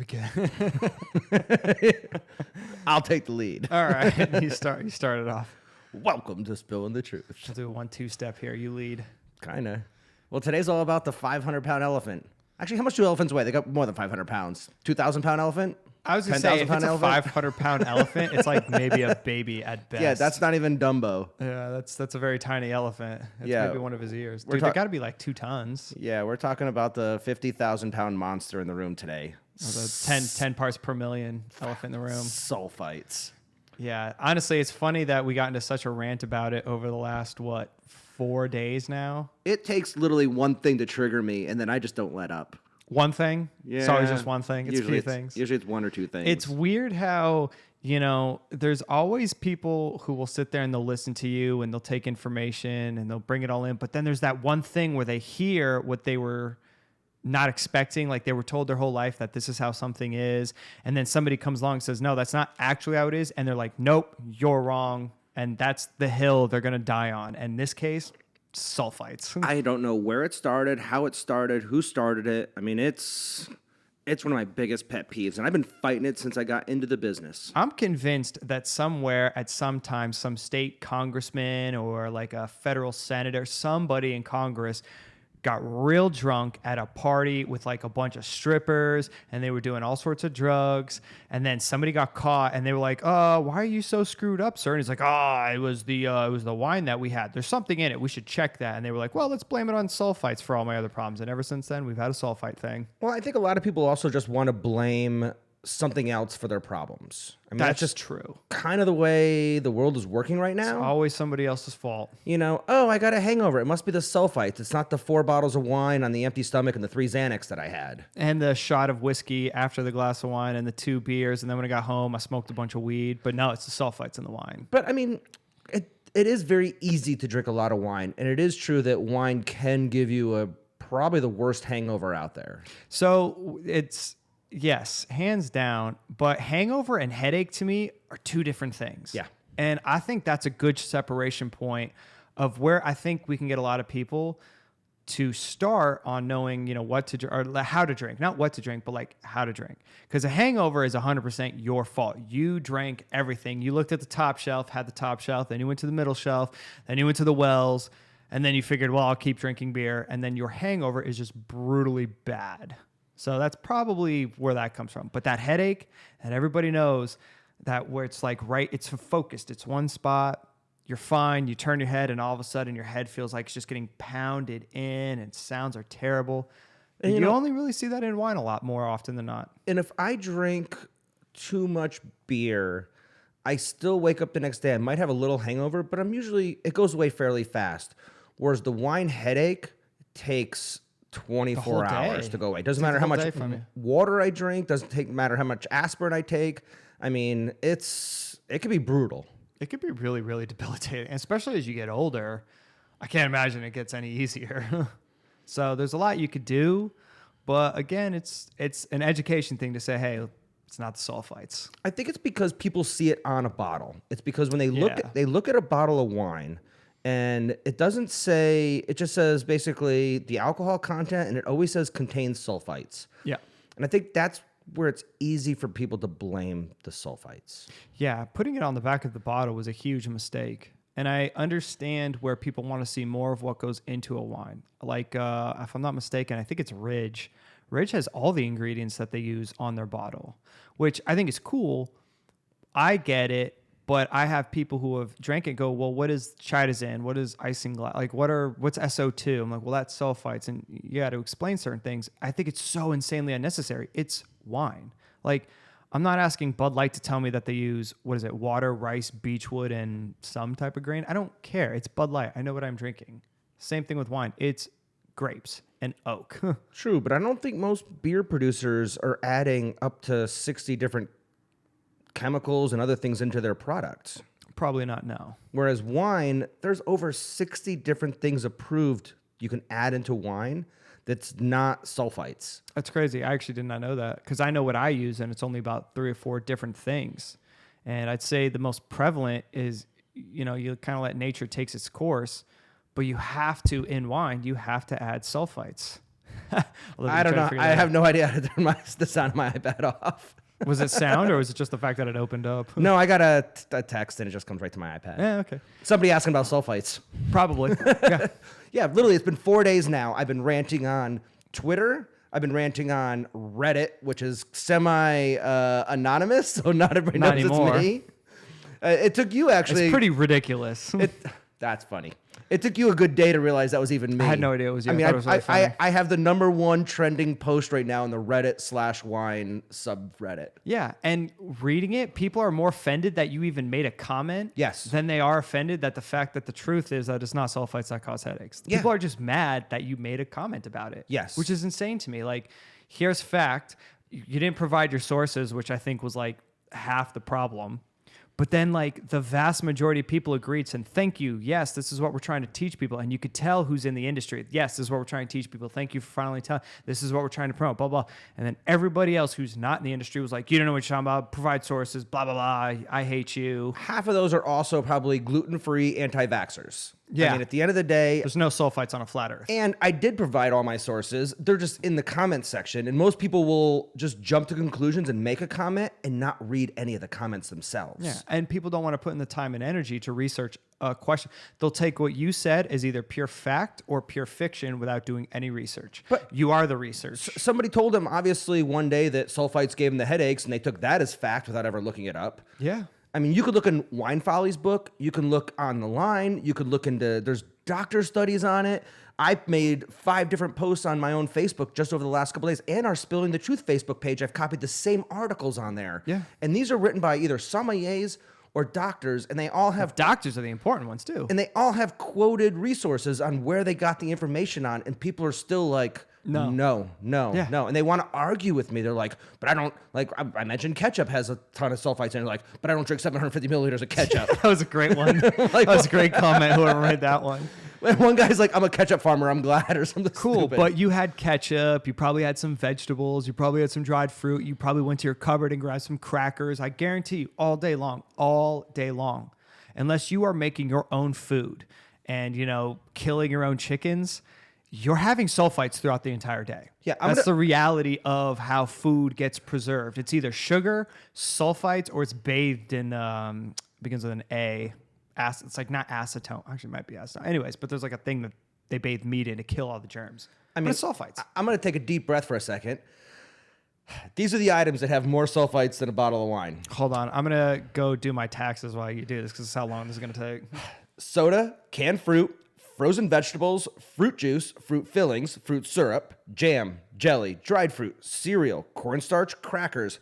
Okay. I'll take the lead. All right. You started off. Welcome to Spilling the Truth. I'll do a 1-2 step here. You lead. Kind of. Well, today's all about the 500-pound elephant. Actually, how much do elephants weigh? They got more than 500 pounds. 2,000-pound elephant? I was going to say, if it's a 500-pound elephant, it's like maybe a baby at best. Yeah, that's not even Dumbo. Yeah, that's a very tiny elephant. It's maybe one of his ears. Dude, they got to be like 2 tons. Yeah, we're talking about the 50,000-pound monster in the room today. The 10 parts per million elephant in the room. Sulfites. Yeah, honestly, it's funny that we got into such a rant about it over the last, 4 days now? It takes literally one thing to trigger me, and then I just don't let up. One thing? Yeah. It's always just one thing? It's a few things? Usually it's one or two things. It's weird how, there's always people who will sit there and they'll listen to you and they'll take information and they'll bring it all in. But then there's that one thing where they hear what they were not expecting, like they were told their whole life that this is how something is. And then somebody comes along and says, no, that's not actually how it is. And they're like, nope, you're wrong. And that's the hill they're going to die on. And in this case, sulfites. I don't know where it started, how it started, who started it. I mean, it's one of my biggest pet peeves, and I've been fighting it since I got into the business. I'm convinced that somewhere at some time, some state congressman or like a federal senator, somebody in Congress got real drunk at a party with like a bunch of strippers and they were doing all sorts of drugs. And then somebody got caught and they were like, why are you so screwed up, sir? And he's like, it was the wine that we had. There's something in it. We should check that. And they were like, well, let's blame it on sulfites for all my other problems. And ever since then, we've had a sulfite thing. Well, I think a lot of people also just want to blame something else for their problems. I mean, that's just true. Kind of the way the world is working right now. It's always somebody else's fault. I got a hangover. It must be the sulfites. It's not the 4 bottles of wine on the empty stomach and the 3 Xanax that I had. And the shot of whiskey after the glass of wine and the 2 beers. And then when I got home, I smoked a bunch of weed. But no, it's the sulfites in the wine. But I mean, it is very easy to drink a lot of wine. And it is true that wine can give you probably the worst hangover out there. So yes, hands down. But hangover and headache to me are 2 different things. Yeah. And I think that's a good separation point of where I think we can get a lot of people to start on knowing, what to drink or how to drink. Not what to drink, but like how to drink. Because a hangover is 100% your fault. You drank everything. You looked at the top shelf, had the top shelf, then you went to the middle shelf, then you went to the wells, and then you figured, well, I'll keep drinking beer. And then your hangover is just brutally bad. So that's probably where that comes from. But that headache, and everybody knows that where it's like it's focused. It's one spot. You're fine. You turn your head, and all of a sudden your head feels like it's just getting pounded in, and sounds are terrible. And you only really see that in wine a lot more often than not. And if I drink too much beer, I still wake up the next day. I might have a little hangover, but it goes away fairly fast. Whereas the wine headache takes 24 hours to go away. Doesn't matter how much water I drink. Doesn't matter how much aspirin I take. I mean, it could be brutal. It could be really, really debilitating, especially as you get older. I can't imagine it gets any easier. So there's a lot you could do, but again, it's an education thing to say, hey, it's not the sulfites. I think it's because people see it on a bottle. It's because when they look at a bottle of wine. And it doesn't say, it just says basically the alcohol content, and it always says contains sulfites. Yeah. And I think that's where it's easy for people to blame the sulfites. Yeah, putting it on the back of the bottle was a huge mistake. And I understand where people want to see more of what goes into a wine. Like, if I'm not mistaken, I think it's Ridge. Ridge has all the ingredients that they use on their bottle, which I think is cool. I get it. But I have people who have drank it go, well, what is chitosan? What is isinglass? Like, what's SO2? I'm like, well, that's sulfites. And you got to explain certain things. I think it's so insanely unnecessary. It's wine. Like, I'm not asking Bud Light to tell me that they use, water, rice, beechwood, and some type of grain. I don't care. It's Bud Light. I know what I'm drinking. Same thing with wine. It's grapes and oak. True, but I don't think most beer producers are adding up to 60 different chemicals and other things into their products. Probably not, no. Whereas wine, there's over 60 different things approved you can add into wine that's not sulfites. That's crazy. I actually did not know that because I know what I use, and it's only about 3 or 4 different things. And I'd say the most prevalent is, you kind of let nature takes its course, but you have to, in wine, you have to add sulfites. Although I we don't tried to know. figure I that have no idea how to turn the sound of my iPad off. out. Was it sound or was it just the fact that it opened up? No, I got a text and it just comes right to my iPad. Yeah, okay. Somebody asking about sulfites. Probably. Yeah. Yeah, literally, it's been 4 days now. I've been ranting on Twitter. I've been ranting on Reddit, which is semi-anonymous, so not everybody Not knows anymore. it's me. It took you actually. It's pretty ridiculous. That's funny. It took you a good day to realize that was even me. I had no idea it was you. I mean, I thought it was really funny. I have the #1 trending post right now in the Reddit/wine subreddit. Yeah, and reading it, people are more offended that you even made a comment Yes. than they are offended that the fact that the truth is that it's not sulfites that cause headaches. Yeah. People are just mad that you made a comment about it. Yes. Which is insane to me. Like, here's fact. You didn't provide your sources, which I think was like half the problem. But then, like, the vast majority of people agreed, saying, thank you. Yes, this is what we're trying to teach people. And you could tell who's in the industry. Yes, this is what we're trying to teach people. Thank you for finally telling. This is what we're trying to promote, blah, blah. And then everybody else who's not in the industry was like, you don't know what you're talking about. Provide sources, blah, blah, blah. I hate you. Half of those are also probably gluten-free anti-vaxxers. Yeah. I mean, at the end of the day, There's no sulfites on a flat earth. and I did provide all my sources. They're just in the comments section, and most people will just jump to conclusions and make a comment and not read any of the comments themselves. Yeah, and people don't want to put in the time and energy to research a question. They'll take what you said as either pure fact or pure fiction without doing any research. But you are the research. Somebody told them, obviously, one day that sulfites gave them the headaches, and they took that as fact without ever looking it up. Yeah. I mean, you could look in Wine Folly's book. You can look on the line. You could look into, there's doctor studies on it. I've made 5 different posts on my own Facebook just over the last couple days, and our Spilling the Truth Facebook page. I've copied the same articles on there. Yeah. And these are written by either sommeliers or doctors, and they all have Doctors are the important ones, too. and they all have quoted resources on where they got the information on, and people are still like, No. no. Yeah. And they want to argue with me. They're like, but I don't, like, I mentioned ketchup has a ton of sulfites in it. Like, but I don't drink 750 milliliters of ketchup. That was a great one. That was a great comment, whoever made that one. One guy's like, I'm a ketchup farmer, I'm glad, or something Cool, stupid. but you had ketchup, you probably had some vegetables, you probably had some dried fruit, you probably went to your cupboard and grabbed some crackers. I guarantee you, all day long, unless you are making your own food and, you know, killing your own chickens, you're having sulfites throughout the entire day. Yeah, That's the reality of how food gets preserved. It's either sugar, sulfites, or it's bathed in, begins with an A. It's like not acetone. Actually, it might be acetone. Anyways, but there's like a thing that they bathe meat in to kill all the germs. I mean, But it's sulfites. I'm going to take a deep breath for a second. These are the items that have more sulfites than a bottle of wine. Hold on. I'm going to go do my taxes while you do this because it's how long this is going to take. Soda, canned fruit, frozen vegetables, fruit juice, fruit fillings, fruit syrup, jam, jelly, dried fruit, cereal, cornstarch, crackers,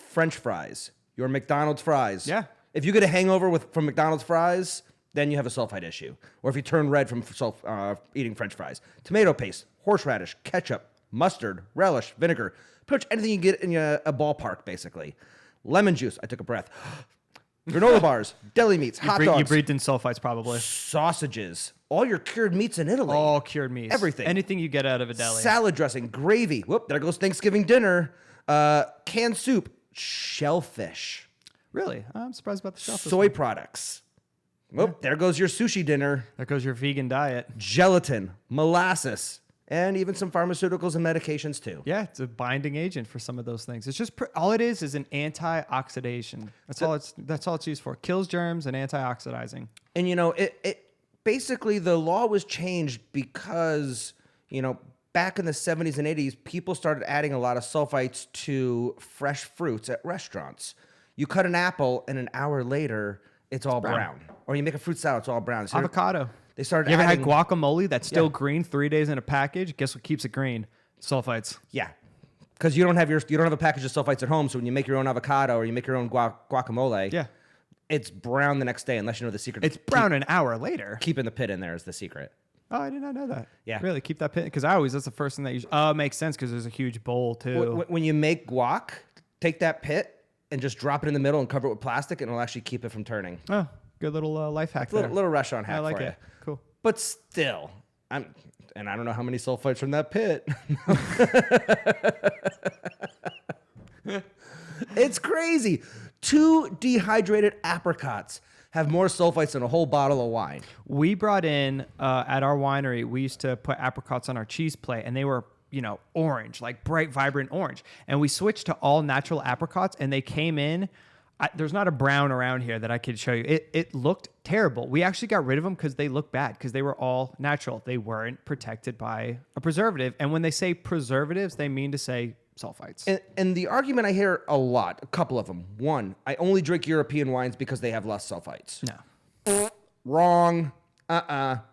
French fries, your McDonald's fries. Yeah. If you get a hangover from McDonald's fries, then you have a sulfite issue. Or if you turn red from eating French fries. Tomato paste, horseradish, ketchup, mustard, relish, vinegar. Pretty much anything you get in a ballpark, basically. Lemon juice. I took a breath. Granola bars, deli meats, hot dogs. You breathed in sulfites probably. Sausages, all your cured meats in Italy. All cured meats. Everything. Anything you get out of a deli. Salad dressing, gravy. Whoop, there goes Thanksgiving dinner. Canned soup, shellfish, Really? I'm surprised about the shellfish. soy products. Whoop, there goes your sushi dinner. There goes your vegan diet. Gelatin, molasses, and even some pharmaceuticals and medications too. Yeah, it's a binding agent for some of those things. It's just all it is an antioxidation. That's all it's used for. Kills germs and antioxidizing. And you know, it basically the law was changed because, you know, back in the 70s and 80s, people started adding a lot of sulfites to fresh fruits at restaurants. You cut an apple, and an hour later, it's all brown. Or you make a fruit salad, it's all brown. So Avocado. they started You ever had adding... guacamole that's still Yeah. green 3 days in a package? Guess what keeps it green? Sulfites. Yeah. Because you don't have a package of sulfites at home, so when you make your own avocado or you make your own guacamole, Yeah. it's brown the next day, unless you know the secret. It's brown an hour later. Keeping the pit in there is the secret. Oh, I did not know that. Yeah. Really, keep that pit. Because that's the first thing that you... Oh, it makes sense because there's a huge bowl, too. When you make guac, take that pit and just drop it in the middle and cover it with plastic, and it'll actually keep it from turning. Oh, good little life hack there. Little restaurant hack I like for it. you. Cool. But still, I don't know how many sulfites from that pit. It's crazy. 2 dehydrated apricots have more sulfites than a whole bottle of wine. We brought in, at our winery, we used to put apricots on our cheese plate, and they were orange, like bright, vibrant orange. And we switched to all natural apricots, and they came in. There's not a brown around here that I could show you. It looked terrible. We actually got rid of them because they looked bad because they were all natural. They weren't protected by a preservative. And when they say preservatives, they mean to say sulfites. And the argument I hear a lot, a couple of them. One, I only drink European wines because they have less sulfites. No. Wrong.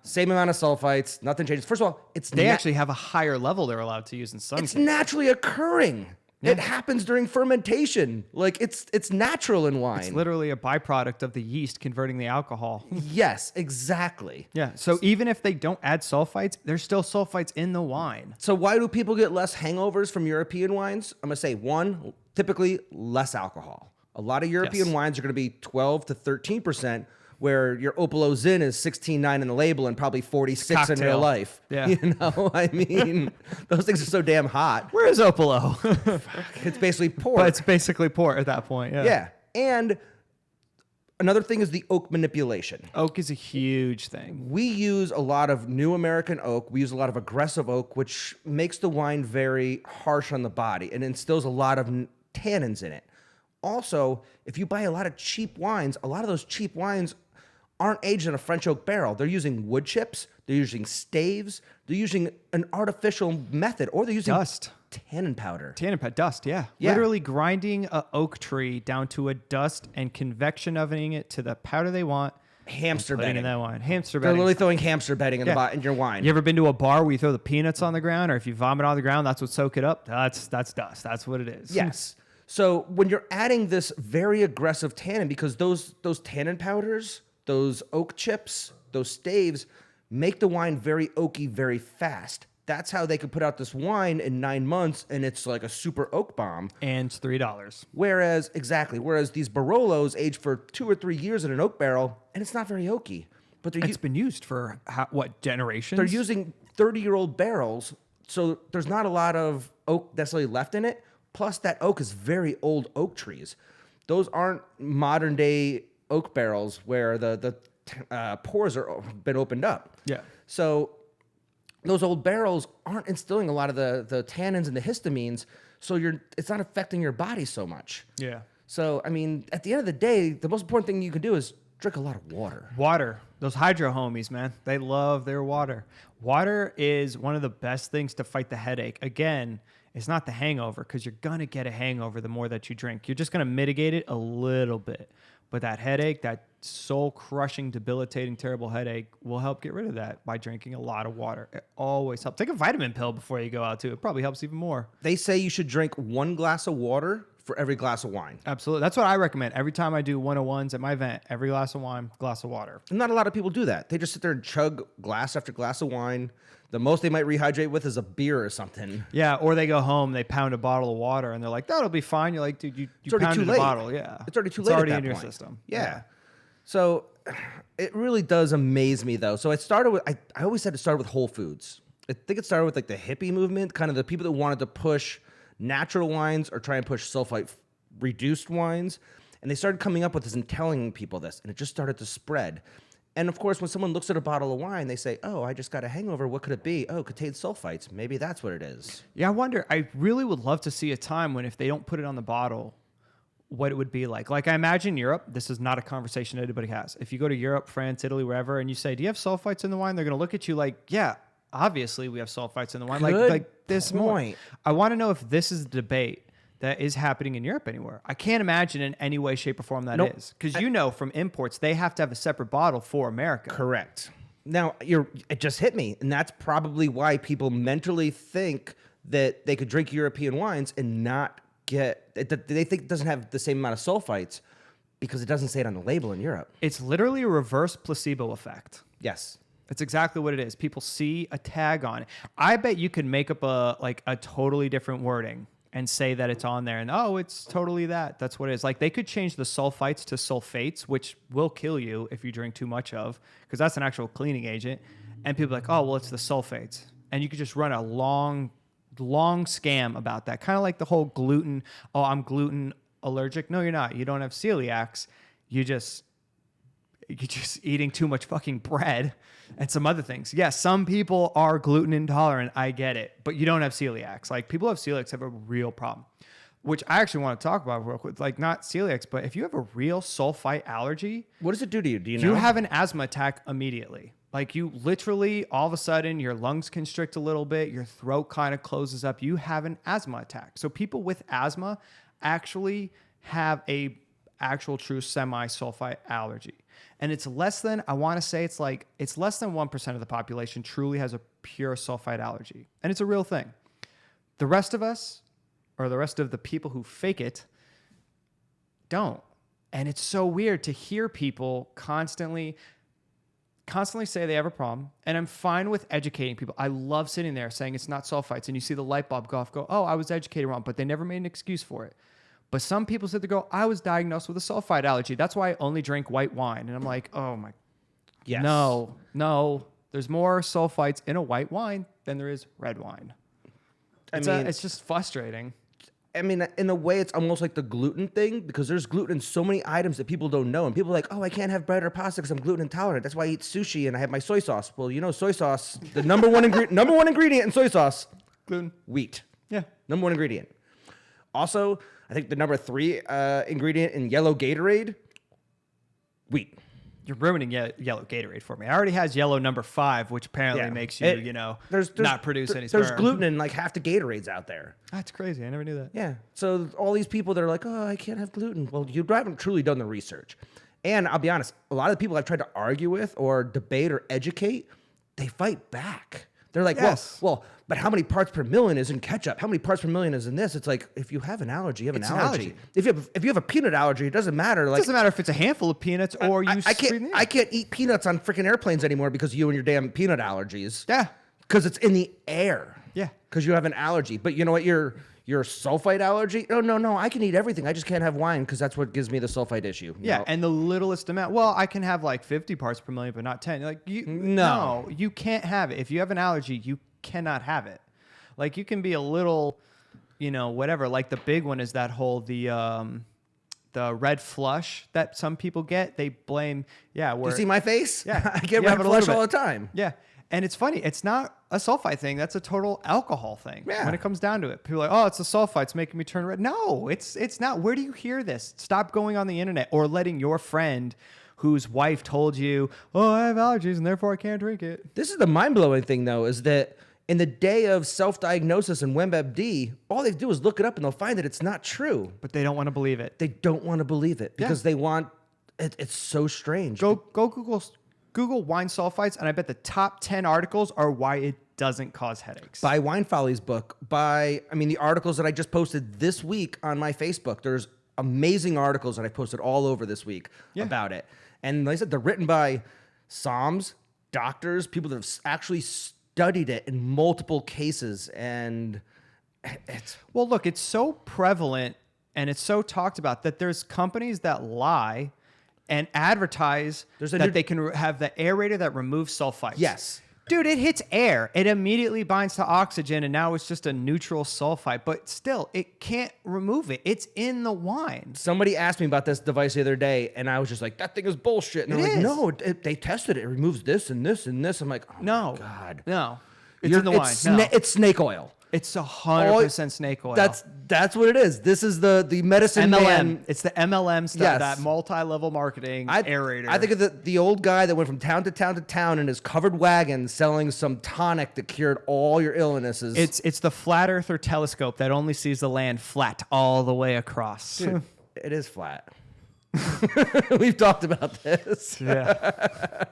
Same amount of sulfites. Nothing changes. First of all, they actually have a higher level they're allowed to use in some cases. It's naturally occurring. Yeah. It happens during fermentation. Like it's natural in wine. It's literally a byproduct of the yeast converting the alcohol. Yes, exactly. Yeah. So even if they don't add sulfites, there's still sulfites in the wine. So why do people get less hangovers from European wines? I'm going to say one, typically less alcohol. A lot of European wines are going to be 12 to 13%, where your Opolo Zin is 16.9 in the label and probably 46 in real life. Yeah. I mean, those things are so damn hot. Where is Opolo? It's basically port. But it's basically port at that point. Yeah. Yeah. And another thing is the oak manipulation. Oak is a huge thing. We use a lot of new American oak. We use a lot of aggressive oak, which makes the wine very harsh on the body and instills a lot of tannins in it. Also, if you buy a lot of cheap wines, a lot of those cheap wines aren't aged in a French oak barrel. They're using wood chips. They're using staves. They're using an artificial method, or they're using dust. Tannin powder. Tannin powder, dust, yeah. Literally grinding an oak tree down to a dust and convection ovening it to the powder they want. Hamster bedding in that wine. Hamster They're bedding. literally throwing hamster bedding in your wine. You ever been to a bar where you throw the peanuts on the ground, or if you vomit on the ground, that's what soak it up? That's dust. That's what it is. Yes. So when you're adding this very aggressive tannin, because those tannin powders, those oak chips, those staves, make the wine very oaky very fast. That's how they could put out this wine in 9 months, and it's like a super oak bomb. And it's $3. Whereas these Barolos age for 2 or 3 years in an oak barrel, and it's not very oaky. But it's been used for what, generations? They're using 30-year-old barrels, so there's not a lot of oak necessarily left in it. Plus, that oak is very old oak trees. Those aren't modern day oak barrels where the pores are been opened up. Yeah. So those old barrels aren't instilling a lot of the tannins and the histamines, so it's not affecting your body so much. Yeah. So, I mean, at the end of the day, the most important thing you can do is drink a lot of water. Water. Those hydro homies, man. They love their water. Water is one of the best things to fight the headache. Again, it's not the hangover, because you're going to get a hangover the more that you drink. You're just going to mitigate it a little bit. But that headache, that soul-crushing, debilitating, terrible headache, will help get rid of that by drinking a lot of water. It always helps. Take a vitamin pill before you go out, too. It probably helps even more. They say you should drink 1 glass of water for every glass of wine. Absolutely. That's what I recommend. Every time I do 101s at my event, every glass of wine, glass of water. And not a lot of people do that. They just sit there and chug glass after glass of wine. The most they might rehydrate with is a beer or something. Yeah, or they go home, they pound a bottle of water, and they're like, that'll be fine. You're like, dude, you already pounded too a late. bottle. Yeah. It's already too late. It's already at in that your point. system. Yeah. So it really does amaze me, though. So it started with, I always said it started with Whole Foods. I think it started with like the hippie movement, kind of the people that wanted to push natural wines or try and push sulfite reduced wines. And they started coming up with this and telling people this, and it just started to spread. And of course, when someone looks at a bottle of wine, they say, oh, I just got a hangover. What could it be? Oh, it contains sulfites. Maybe that's what it is. Yeah, I wonder. I really would love to see a time when if they don't put it on the bottle, what it would be like. Like, I imagine Europe, this is not a conversation anybody has. If you go to Europe, France, Italy, wherever, and you say, do you have sulfites in the wine? They're going to look at you like, yeah, obviously we have sulfites in the wine. Good like this point. More. I want to know if this is the debate that is happening in Europe anywhere. I can't imagine in any way, shape, or form that is. Because from imports, they have to have a separate bottle for America. Correct. Now, it just hit me, and that's probably why people mentally think that they could drink European wines and not get... They think it doesn't have the same amount of sulfites because it doesn't say it on the label in Europe. It's literally a reverse placebo effect. Yes. That's exactly what it is. People see a tag on it. I bet you could make up a totally different wording and say that it's on there, and it's totally that. That's what it is. Like, they could change the sulfites to sulfates, which will kill you if you drink too much of, because that's an actual cleaning agent. And people are like, oh, well, it's the sulfates. And you could just run a long scam about that. Kind of like the whole gluten. Oh, I'm gluten allergic. No, you're not. You don't have celiacs. you're just eating too much fucking bread and some other things. Yes, some people are gluten intolerant. I get it. But you don't have celiacs. Like, people who have celiacs have a real problem, which I actually want to talk about real quick. Like, not celiacs, but if you have a real sulfite allergy, What does it do to you? Do you know? you have an asthma attack immediately. Like, you literally, all of a sudden, your lungs constrict a little bit, your throat kind of closes up. You have an asthma attack. So people with asthma actually have a actual true semi-sulfite allergy. And it's less than, I want to say it's less than 1% of the population truly has a pure sulfite allergy. And it's a real thing. The rest of us, or the rest of the people who fake it, don't. And it's so weird to hear people constantly say they have a problem. And I'm fine with educating people. I love sitting there saying it's not sulfites. And you see the light bulb go off, oh, I was educated wrong. But they never made an excuse for it. But some people sit there go, I was diagnosed with a sulfite allergy. That's why I only drink white wine. And I'm like, oh my, Yes. no. There's more sulfites in a white wine than there is red wine. It's just frustrating. I mean, in a way, it's almost like the gluten thing, because there's gluten in so many items that people don't know. And people are like, oh, I can't have bread or pasta because I'm gluten intolerant. That's why I eat sushi and I have my soy sauce. Well, you know, soy sauce, the number one ingredient in soy sauce, Gluten. wheat. Yeah. Number one ingredient. Also, I think the number 3 ingredient in yellow Gatorade, wheat. You're ruining yellow Gatorade for me. I already has yellow number 5, which apparently makes you, not produce any sperm. There's gluten in like half the Gatorades out there. That's crazy. I never knew that. Yeah. So all these people that are like, oh, I can't have gluten. Well, you haven't truly done the research. And I'll be honest, a lot of the people I've tried to argue with or debate or educate, they fight back. They're like, Yes. well, but how many parts per million is in ketchup? How many parts per million is in this? It's like, if you have an allergy, you have an allergy. If you have a peanut allergy, it doesn't matter. Like, It doesn't matter if it's a handful of peanuts or I can't eat peanuts on freaking airplanes anymore because you and your damn peanut allergies. Yeah. Because it's in the air. Yeah. Because you have an allergy. But you know what? Your sulfite allergy? Oh, no. I can eat everything. I just can't have wine because that's what gives me the sulfite issue. Yeah, know? and the littlest amount. Well, I can have like 50 parts per million, but not 10. Like No. you can't have it. If you have an allergy, you cannot have it. Like, you can be a little, whatever. Like, the big one is that whole the red flush that some people get. They blame You see my face? Yeah, I get you red have it a flush little all the bit. time. Yeah. And it's funny. It's not a sulfite thing. That's a total alcohol thing. Yeah. When it comes down to it, people are like, oh, it's the sulfites making me turn red. No, it's not. Where do you hear this? Stop going on the internet or letting your friend whose wife told you, oh, I have allergies and therefore I can't drink it. This is the mind-blowing thing, though, is that in the day of self-diagnosis and WebMD, all they do is look it up and they'll find that it's not true. But they don't want to believe it. They don't want to believe it because they want it. It's so strange. Go Google wine sulfites, and I bet the top 10 articles are why it doesn't cause headaches. Buy Wine Folly's book. The articles that I just posted this week on my Facebook. There's amazing articles that I posted all over this week about it. And like I said, they're written by SOMs, doctors, people that have actually studied it in multiple cases. And it's... Well, look, it's so prevalent and it's so talked about that there's companies that lie and advertise that they can have the aerator that removes sulfites. Yes. Dude, it hits air. It immediately binds to oxygen, and now it's just a neutral sulfite. But still, it can't remove it. It's in the wine. Somebody asked me about this device the other day, and I was just like, that thing is bullshit. And they're like, no, they tested it. It removes this and this and this. I'm like, oh, my God. No. It's in the wine. It's snake oil. It's 100% snake oil. That's what it is. This is the medicine MLM. man. It's the MLM stuff, Yes. that multi-level marketing aerator. I think of the old guy that went from town to town to town in his covered wagon selling some tonic that cured all your illnesses. It's the flat earther telescope that only sees the land flat all the way across. Dude, it is flat. We've talked about this. Yeah.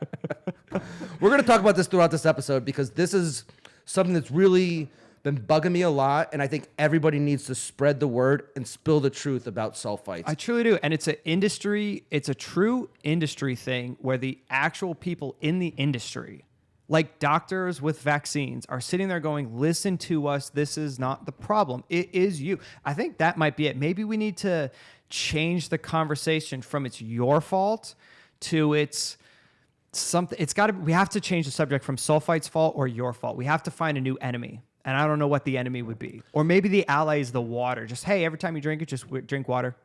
We're going to talk about this throughout this episode because this is something that's really been bugging me a lot, and I think everybody needs to spread the word and spill the truth about sulfites. I truly do. And it's a true industry thing where the actual people in the industry, like doctors with vaccines, are sitting there going, listen to us, this is not the problem. It is you. I think that might be it. Maybe we need to change the conversation from it's your fault to it's something. We have to change the subject from sulfite's fault or your fault. We have to find a new enemy. And I don't know what the enemy would be. Or maybe the ally is the water. Just, hey, every time you drink it, just drink water.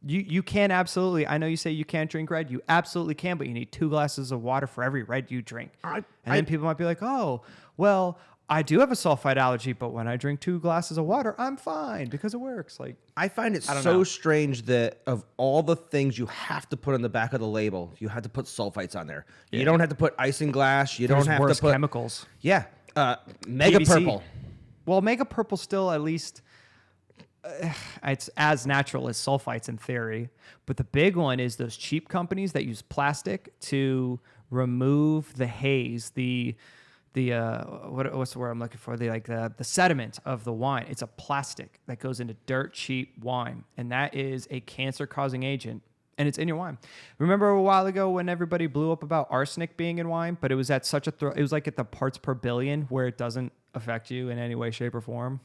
You can absolutely. I know you say you can't drink red. You absolutely can, but you need 2 glasses of water for every red you drink. And then people might be like, oh, well, I do have a sulfite allergy, but when I drink 2 glasses of water, I'm fine because it works. Like, I find it so strange that of all the things you have to put on the back of the label, you have to put sulfites on there. Yeah. You don't have to put isinglass. You don't have to put chemicals. Yeah, mega PVC. purple. Well, mega purple still at least it's as natural as sulfites in theory, but the big one is those cheap companies that use plastic to remove the haze, what's the word I'm looking for? The sediment of the wine. It's a plastic that goes into dirt cheap wine, and that is a cancer-causing agent, and it's in your wine. Remember a while ago when everybody blew up about arsenic being in wine, but it was at such a it was like at the parts per billion where it doesn't affect you in any way, shape, or form.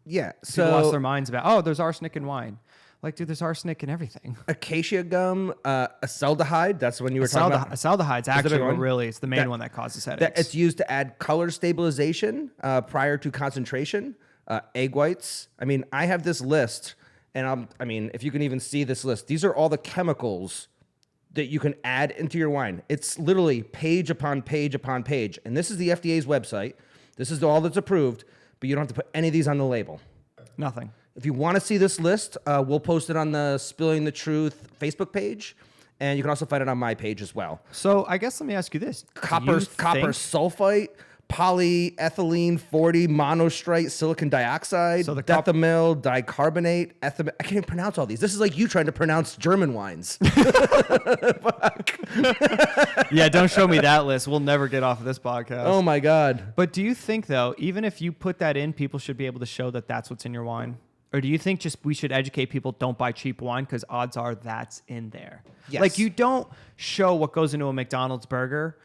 Yeah, people lost their minds about, there's arsenic in wine. Like, dude, there's arsenic in everything. Acacia gum, acetaldehyde. That's when you were talking about. Acetaldehyde's actually it's the main one that causes headaches. It's used to add color stabilization prior to concentration. Egg whites. I mean, I have this list, and if you can even see this list, these are all the chemicals that you can add into your wine. It's literally page upon page upon page, and this is the FDA's website. This is all that's approved, but you don't have to put any of these on the label. Nothing. If you want to see this list, we'll post it on the Spilling the Truth Facebook page, and you can also find it on my page as well. So I guess let me ask you this: copper sulfite, polyethylene 40 monostrate silicon dioxide, dethamyl dicarbonate, I can't even pronounce all these. This is like you trying to pronounce German wines. Yeah, don't show me that list. We'll never get off of this podcast. Oh my God. But do you think though, even if you put that in, people should be able to show that that's what's in your wine? Or do you think just we should educate people, don't buy cheap wine because odds are that's in there? Yes. Like, you don't show what goes into a McDonald's burger,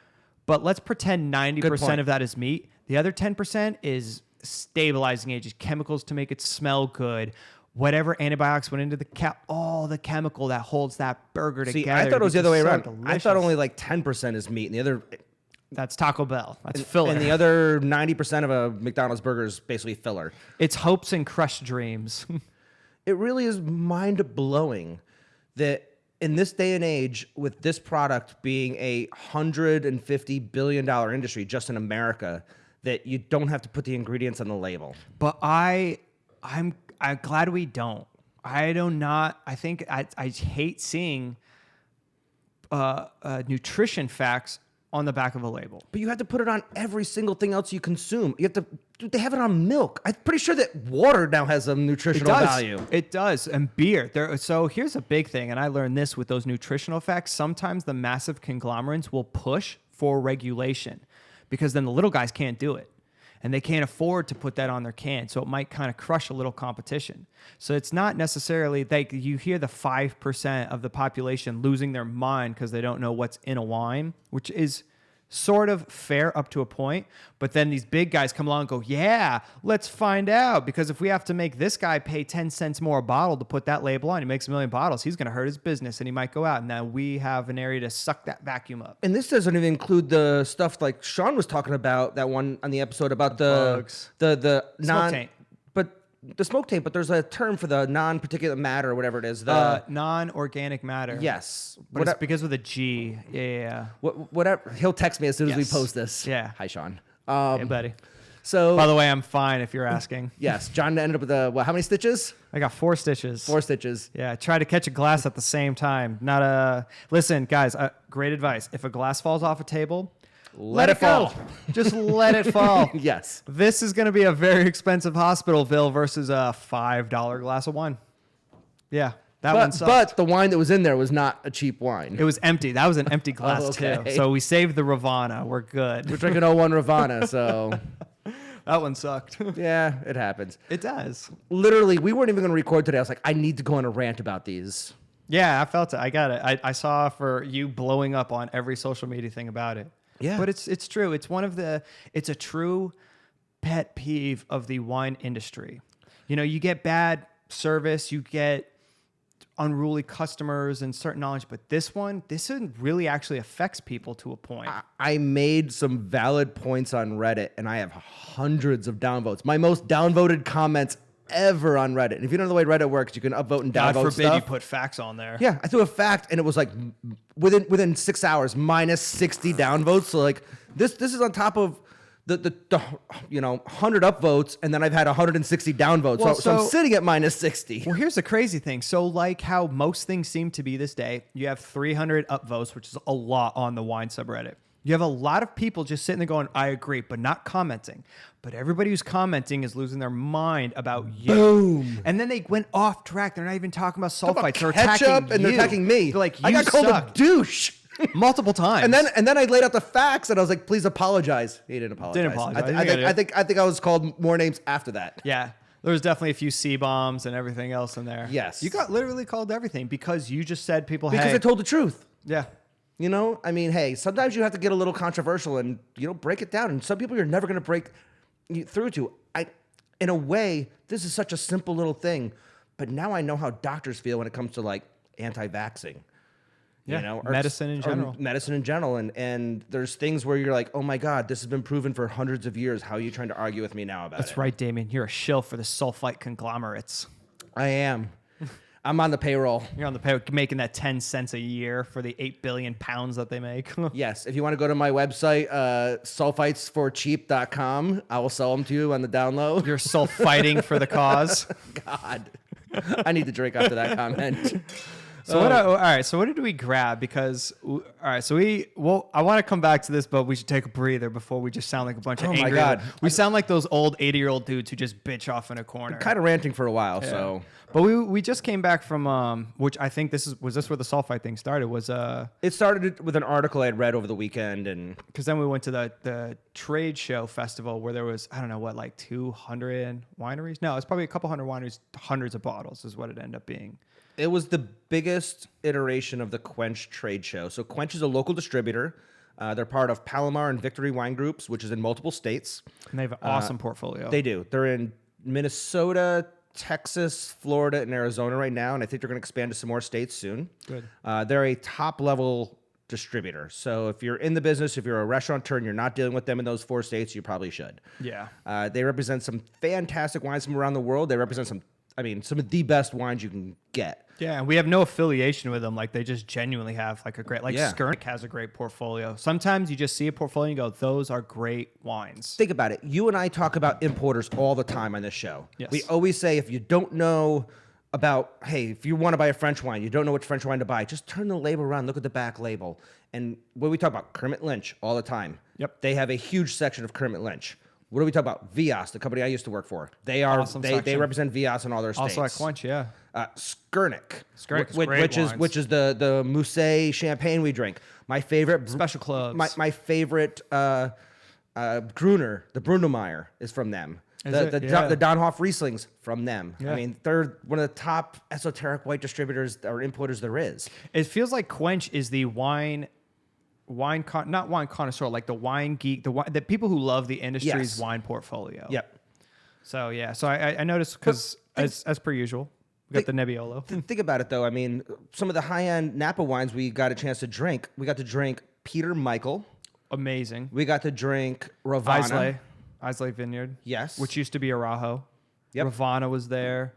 but let's pretend 90% of that is meat. The other 10% is stabilizing agents, chemicals to make it smell good, whatever antibiotics went into the chemical that holds that burger together. See, I thought it was the other way around. Delicious. I thought only like 10% is meat, and the other... That's Taco Bell. That's filler. And the other 90% of a McDonald's burger is basically filler. It's hopes and crushed dreams. It really is mind-blowing that in this day and age, with this product being a $150 billion industry just in America, that you don't have to put the ingredients on the label. But I'm glad we don't. I think I hate seeing nutrition facts on the back of a label. But you have to put it on every single thing else you consume. You have to. Dude, they have it on milk. I'm pretty sure that water now has a nutritional value. It does. And beer. So here's a big thing, and I learned this with those nutritional facts. Sometimes the massive conglomerates will push for regulation because then the little guys can't do it. And they can't afford to put that on their can. So it might kind of crush a little competition. So it's not necessarily like you hear the 5% of the population losing their mind because they don't know what's in a wine, which is sort of fair up to a point. But then these big guys come along and go, yeah, let's find out. Because if we have to make this guy pay 10 cents more a bottle to put that label on, he makes 1 million bottles, he's going to hurt his business and he might go out. And now we have an area to suck that vacuum up. And this doesn't even include the stuff like Sean was talking about, that one on the episode about the smoke taint. But the smoke taint, but there's a term for the non-particulate matter or whatever it is. The non-organic matter. Yes. But it's because with a G. Yeah. Whatever. He'll text me as soon as we post this. Yeah. Hi, Sean. Hey, buddy. So, by the way, I'm fine if you're asking. Yes. John ended up with how many stitches? I got 4 stitches. 4 stitches. Yeah. Try to catch a glass at the same time. Listen, guys, great advice. If a glass falls off a table, let it fall. Just let it fall. Yes. This is going to be a very expensive hospital bill versus a $5 glass of wine. Yeah. One sucked. But the wine that was in there was not a cheap wine. It was empty. That was an empty glass too. So we saved the Ravana. We're good. We're drinking 01 Ravana, so... That one sucked. Yeah, it happens. It does. Literally, we weren't even going to record today. I was like, I need to go on a rant about these. Yeah, I felt it. I got it. I saw for you blowing up on every social media thing about it. Yeah. But it's true. It's a true pet peeve of the wine industry. You know, you get bad service, you get unruly customers and certain knowledge, but this one really actually affects people to a point. I made some valid points on Reddit, and I have hundreds of downvotes. My most downvoted comments ever on Reddit. And if you don't know the way Reddit works, you can upvote and downvote God forbid stuff. you put facts on there. Yeah, I threw a fact, and it was like within 6 hours, minus 60 downvotes. So like this is on top of the 100 upvotes, and then I've had 160 downvotes. Well, so I'm sitting at minus 60. Well, here's the crazy thing. So like how most things seem to be this day, you have 300 upvotes, which is a lot on the wine subreddit. You have a lot of people just sitting there going, I agree, but not commenting. But everybody who's commenting is losing their mind about you. Boom. And then they went off track. They're not even talking about sulfites. They're Ketchup, attacking and they're you. attacking me. They're like, I you got called suck. a douche. Multiple times. And then I laid out the facts, and I was like, please apologize. He didn't apologize. Didn't apologize. I think I was called more names after that. Yeah. There was definitely a few C-bombs and everything else in there. Yes. You got literally called everything because you just said people, Because hey. I told the truth. Yeah. You know, I mean, hey, sometimes you have to get a little controversial and, break it down. And some people you're never going to break through to. In a way, this is such a simple little thing. But now I know how doctors feel when it comes to like anti-vaxxing. Yeah, medicine in general. Medicine in general. And there's things where you're like, oh my God, this has been proven for hundreds of years. How are you trying to argue with me now about it? That's right, Damien. You're a shill for the sulfite conglomerates. I am. I'm on the payroll. You're on the pay, making that 10 cents a year for the 8 billion pounds that they make. Yes. If you want to go to my website, sulfitesforcheap.com, I will sell them to you on the down low. You're sulfiting for the cause. God. I need to drink after that comment. So all right. So what did we grab? Because all right. So I want to come back to this, but we should take a breather before we just sound like a bunch of angry. Oh my God. We sound like those old 80-year-old dudes who just bitch off in a corner. Kind of ranting for a while. Yeah. So, but we just came back from which I think was this where the sulfite thing started? It started with an article I had read over the weekend, and because then we went to the trade show festival where there was, I don't know what, like 200 wineries. No, it's probably a couple hundred wineries, hundreds of bottles is what it ended up being. It was the biggest iteration of the Quench trade show. So Quench is a local distributor. They're part of Palomar and Victory Wine Groups, which is in multiple states. And they have an awesome portfolio. They do. They're in Minnesota, Texas, Florida, and Arizona right now, and I think they're going to expand to some more states soon. Good. They're a top-level distributor. So if you're in the business, if you're a restaurateur and you're not dealing with them in those 4 states, you probably should. Yeah. They represent some fantastic wines from around the world. They represent some of the best wines you can get. Yeah, and we have no affiliation with them. Like, they just genuinely have like a great, like Skurnik has a great portfolio. Sometimes you just see a portfolio and you go, those are great wines. Think about it. You and I talk about importers all the time on this show. Yes. We always say if you don't know about, hey, if you want to buy a French wine, you don't know which French wine to buy, just turn the label around, look at the back label. And when we talk about Kermit Lynch all the time, Yep. They have a huge section of Kermit Lynch. What do we talk about? Vias, the company I used to work for. They represent Vias in all their states. Also at Quench, yeah. Skurnik, Skurnik is great wines. which is the Mousset champagne we drink. My favorite Special clubs. My favorite Gruner, the Brunemeyer is from them. The Donhoff Riesling's from them. Yeah. I mean, they're one of the top esoteric white distributors or importers there is. It feels like Quench is the not wine connoisseur, like the wine geek, the people who love the industry's wine portfolio. Yep. So yeah, so I noticed because as per usual, we got the Nebbiolo. Think about it though. I mean, some of the high-end Napa wines we got a chance to drink. We got to drink Peter Michael. Amazing. We got to drink Ravana. Islay Vineyard. Yes. Which used to be Arajo. Yep. Ravana was there.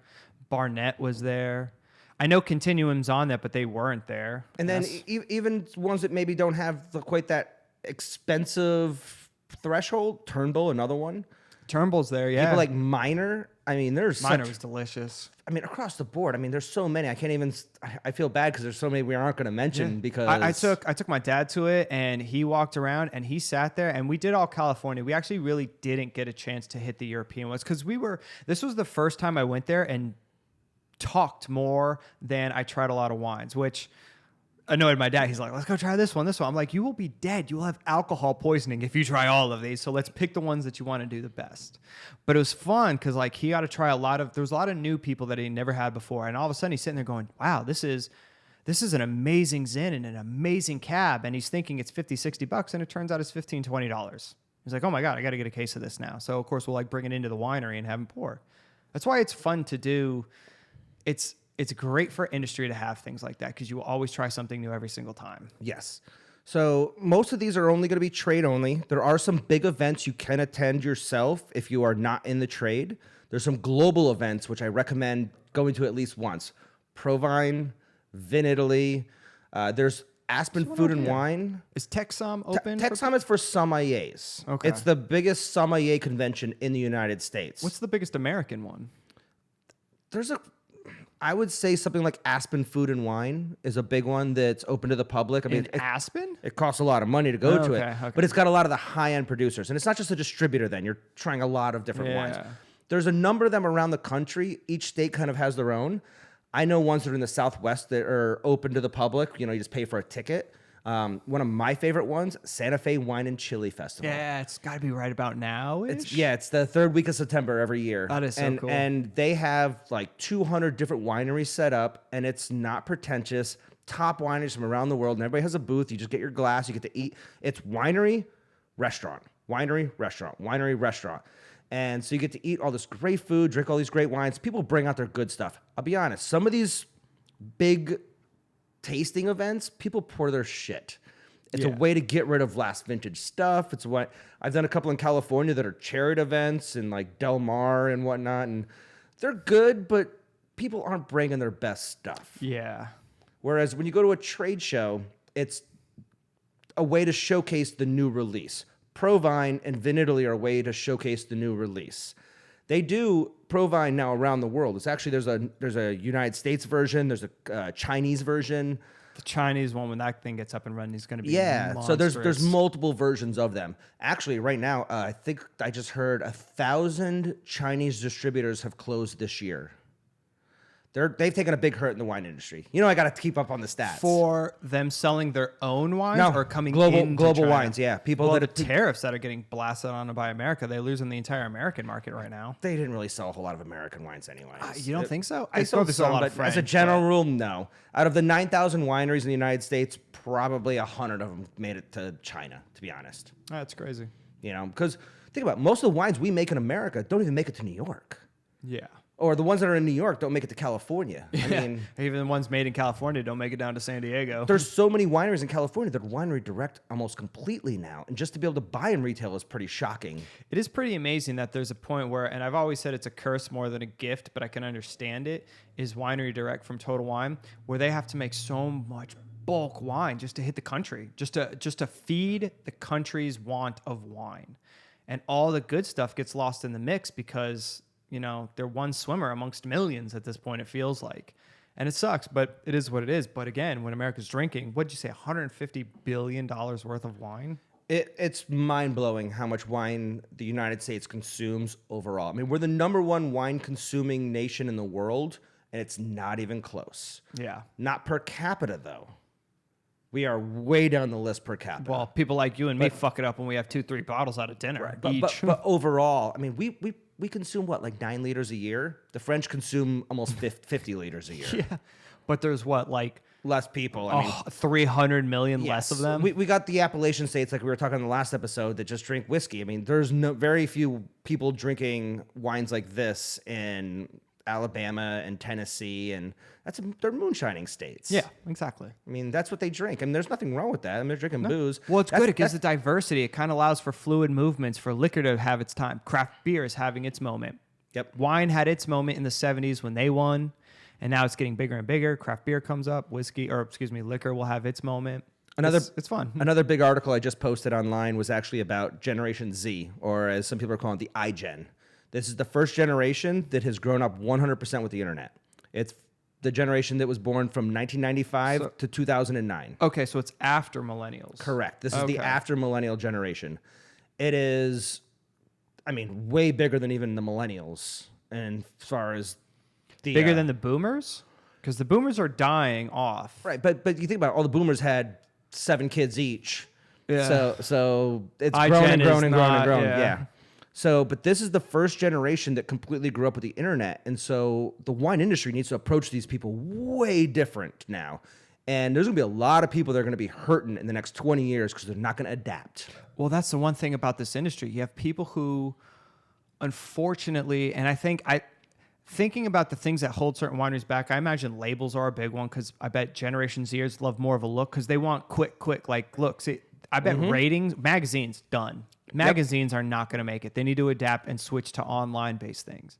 Barnett was there. I know Continuum's on that, but they weren't there. And then even ones that maybe don't have quite that expensive threshold. Turnbull, another one. Turnbull's there, yeah. People like Minor. I mean, Minor was delicious. I mean, across the board. I mean, there's so many. I can't even. I feel bad because there's so many we aren't going to mention because I took my dad to it and he walked around and he sat there and we did all California. We actually really didn't get a chance to hit the European ones because this was the first time I went there and talked more than I tried a lot of wines, which annoyed my dad. He's like, let's go try this one. I'm like, you will be dead. You will have alcohol poisoning if you try all of these. So let's pick the ones that you want to do the best. But it was fun because like he got to try there was a lot of new people that he never had before. And all of a sudden he's sitting there going, wow, this is an amazing Zin and an amazing cab. And he's thinking it's $50-$60 and it turns out it's $15-$20. He's like, oh my God, I got to get a case of this now. So of course we'll like bring it into the winery and have him pour. That's why it's fun to do. It's great for industry to have things like that because you will always try something new every single time. Yes. So most of these are only going to be trade only. There are some big events you can attend yourself if you are not in the trade. There's some global events, which I recommend going to at least once. Provine, Vin Italy. There's Aspen Food and Wine. Is Texom open? Texom is for sommeliers. Okay. It's the biggest sommelier convention in the United States. What's the biggest American one? I would say something like Aspen Food and Wine is a big one that's open to the public. I mean, Aspen? it costs a lot of money to go to it, Okay. but it's got a lot of the high-end producers. And it's not just a distributor then. You're trying a lot of different wines. There's a number of them around the country. Each state kind of has their own. I know ones that are in the Southwest that are open to the public. You just pay for a ticket. One of my favorite ones, Santa Fe Wine and Chili Festival. Yeah, it's got to be right about now. It's the third week of September every year. That is so cool. And they have like 200 different wineries set up, and it's not pretentious. Top wineries from around the world, and everybody has a booth. You just get your glass, you get to eat. It's winery, restaurant, winery, restaurant, winery, restaurant. And so you get to eat all this great food, drink all these great wines. People bring out their good stuff. I'll be honest, some of these big tasting events, people pour their shit. It's a way to get rid of last vintage stuff. It's what I've done a couple in California that are charity events and like Del Mar and whatnot, and they're good, but people aren't bringing their best stuff. Yeah. Whereas when you go to a trade show, it's a way to showcase the new release. Provine and Vin Italy are a way to showcase the new release. They do Provine now around the world. It's actually there's a United States version. There's a Chinese version. The Chinese one, when that thing gets up and running, is going to be monstrous. So there's monstrous. multiple versions of them. Actually, right now, I think I just heard 1,000 Chinese distributors have closed this year. They've taken a big hurt in the wine industry. I got to keep up on the stats. For them selling their own wines or coming global China? wines, yeah. People well, that the tariffs that are getting blasted on by America, they're losing the entire American market right now. They didn't really sell a whole lot of American wines anyways. You don't think so? I sold some, but French, as a general rule, no. Out of the 9,000 wineries in the United States, probably 100 of them made it to China, to be honest. That's crazy. Because think about it, most of the wines we make in America don't even make it to New York. Yeah. Or the ones that are in New York don't make it to California. I mean, even the ones made in California don't make it down to San Diego. There's so many wineries in California that are winery direct almost completely now. And just to be able to buy in retail is pretty shocking. It is pretty amazing that there's a point where, and I've always said it's a curse more than a gift, but I can understand it, is winery direct from Total Wine, where they have to make so much bulk wine just to hit the country, just to feed the country's want of wine. And all the good stuff gets lost in the mix because they're one swimmer amongst millions at this point, it feels like. And it sucks, but it is what it is. But again, when America's drinking, what'd you say, $150 billion worth of wine? It's mind-blowing how much wine the United States consumes overall. I mean, we're the number one wine-consuming nation in the world, and it's not even close. Yeah. Not per capita, though. We are way down the list per capita. Well, people like you and me fuck it up when we have 2-3 bottles out of dinner each. But overall, I mean, we consume what, like 9 liters a year? The French consume almost 50 liters a year. Yeah, but there's what, like less people. 300 million less of them. We got the Appalachian states, like we were talking in the last episode, that just drink whiskey. I mean, there's very few people drinking wines like this in Alabama and Tennessee, and they're moonshining states. Yeah, exactly. I mean, that's what they drink, and there's nothing wrong with that. I mean, they're drinking booze. Well, it's good. It gives it diversity. It kind of allows for fluid movements, for liquor to have its time. Craft beer is having its moment. Yep. Wine had its moment in the 70s when they won, and now it's getting bigger and bigger. Craft beer comes up. Liquor will have its moment. It's fun. Another big article I just posted online was actually about Generation Z, or as some people are calling it, the iGen. This is the first generation that has grown up 100% with the internet. It's the generation that was born from 1995 to 2009. Okay, so it's after millennials. Correct. This is the after millennial generation. It is, way bigger than even the millennials. And as far as the bigger than the boomers, because the boomers are dying off. Right, but you think about it, all the boomers had 7 kids each. Yeah. So it's grown and grown and grown and grown. Yeah. So, but this is the first generation that completely grew up with the internet. And so the wine industry needs to approach these people way different now. And there's going to be a lot of people that are going to be hurting in the next 20 years because they're not going to adapt. Well, that's the one thing about this industry. You have people who, unfortunately, and I think thinking about the things that hold certain wineries back, I imagine labels are a big one because I bet Generation Zers love more of a look because they want quick, like, look, see, I bet ratings, magazines, done. Magazines are not going to make it. They need to adapt and switch to online-based things.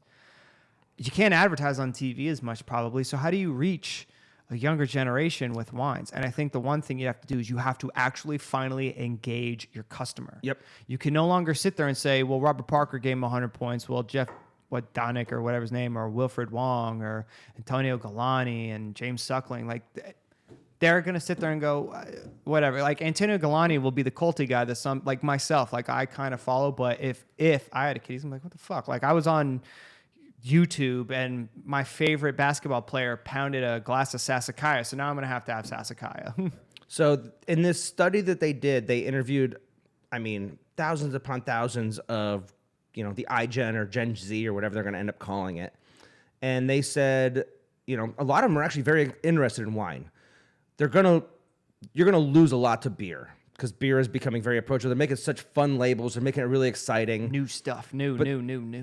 you can't advertise on TV as much probably. So how do you reach a younger generation with wines? And I think the one thing you have to do is you have to actually finally engage your customer. Yep. You can no longer sit there and say, well, Robert Parker gave him 100 points. Well, Jeff Donick or whatever his name, or Wilfred Wong or Antonio Galani and James Suckling, like they're going to sit there and go, whatever. Like Antonio Galani will be the culty guy that some, like myself, like I kind of follow. But if I had a kid, I'm like, what the fuck? Like I was on YouTube and my favorite basketball player pounded a glass of Sassicaia. So now I'm going to have Sassicaia. So in this study that they did, they interviewed, thousands upon thousands of, the iGen or Gen Z or whatever they're going to end up calling it. And they said, a lot of them are actually very interested in wine. You're going to lose a lot to beer because beer is becoming very approachable. They're making such fun labels. They're making it really exciting. New stuff. New.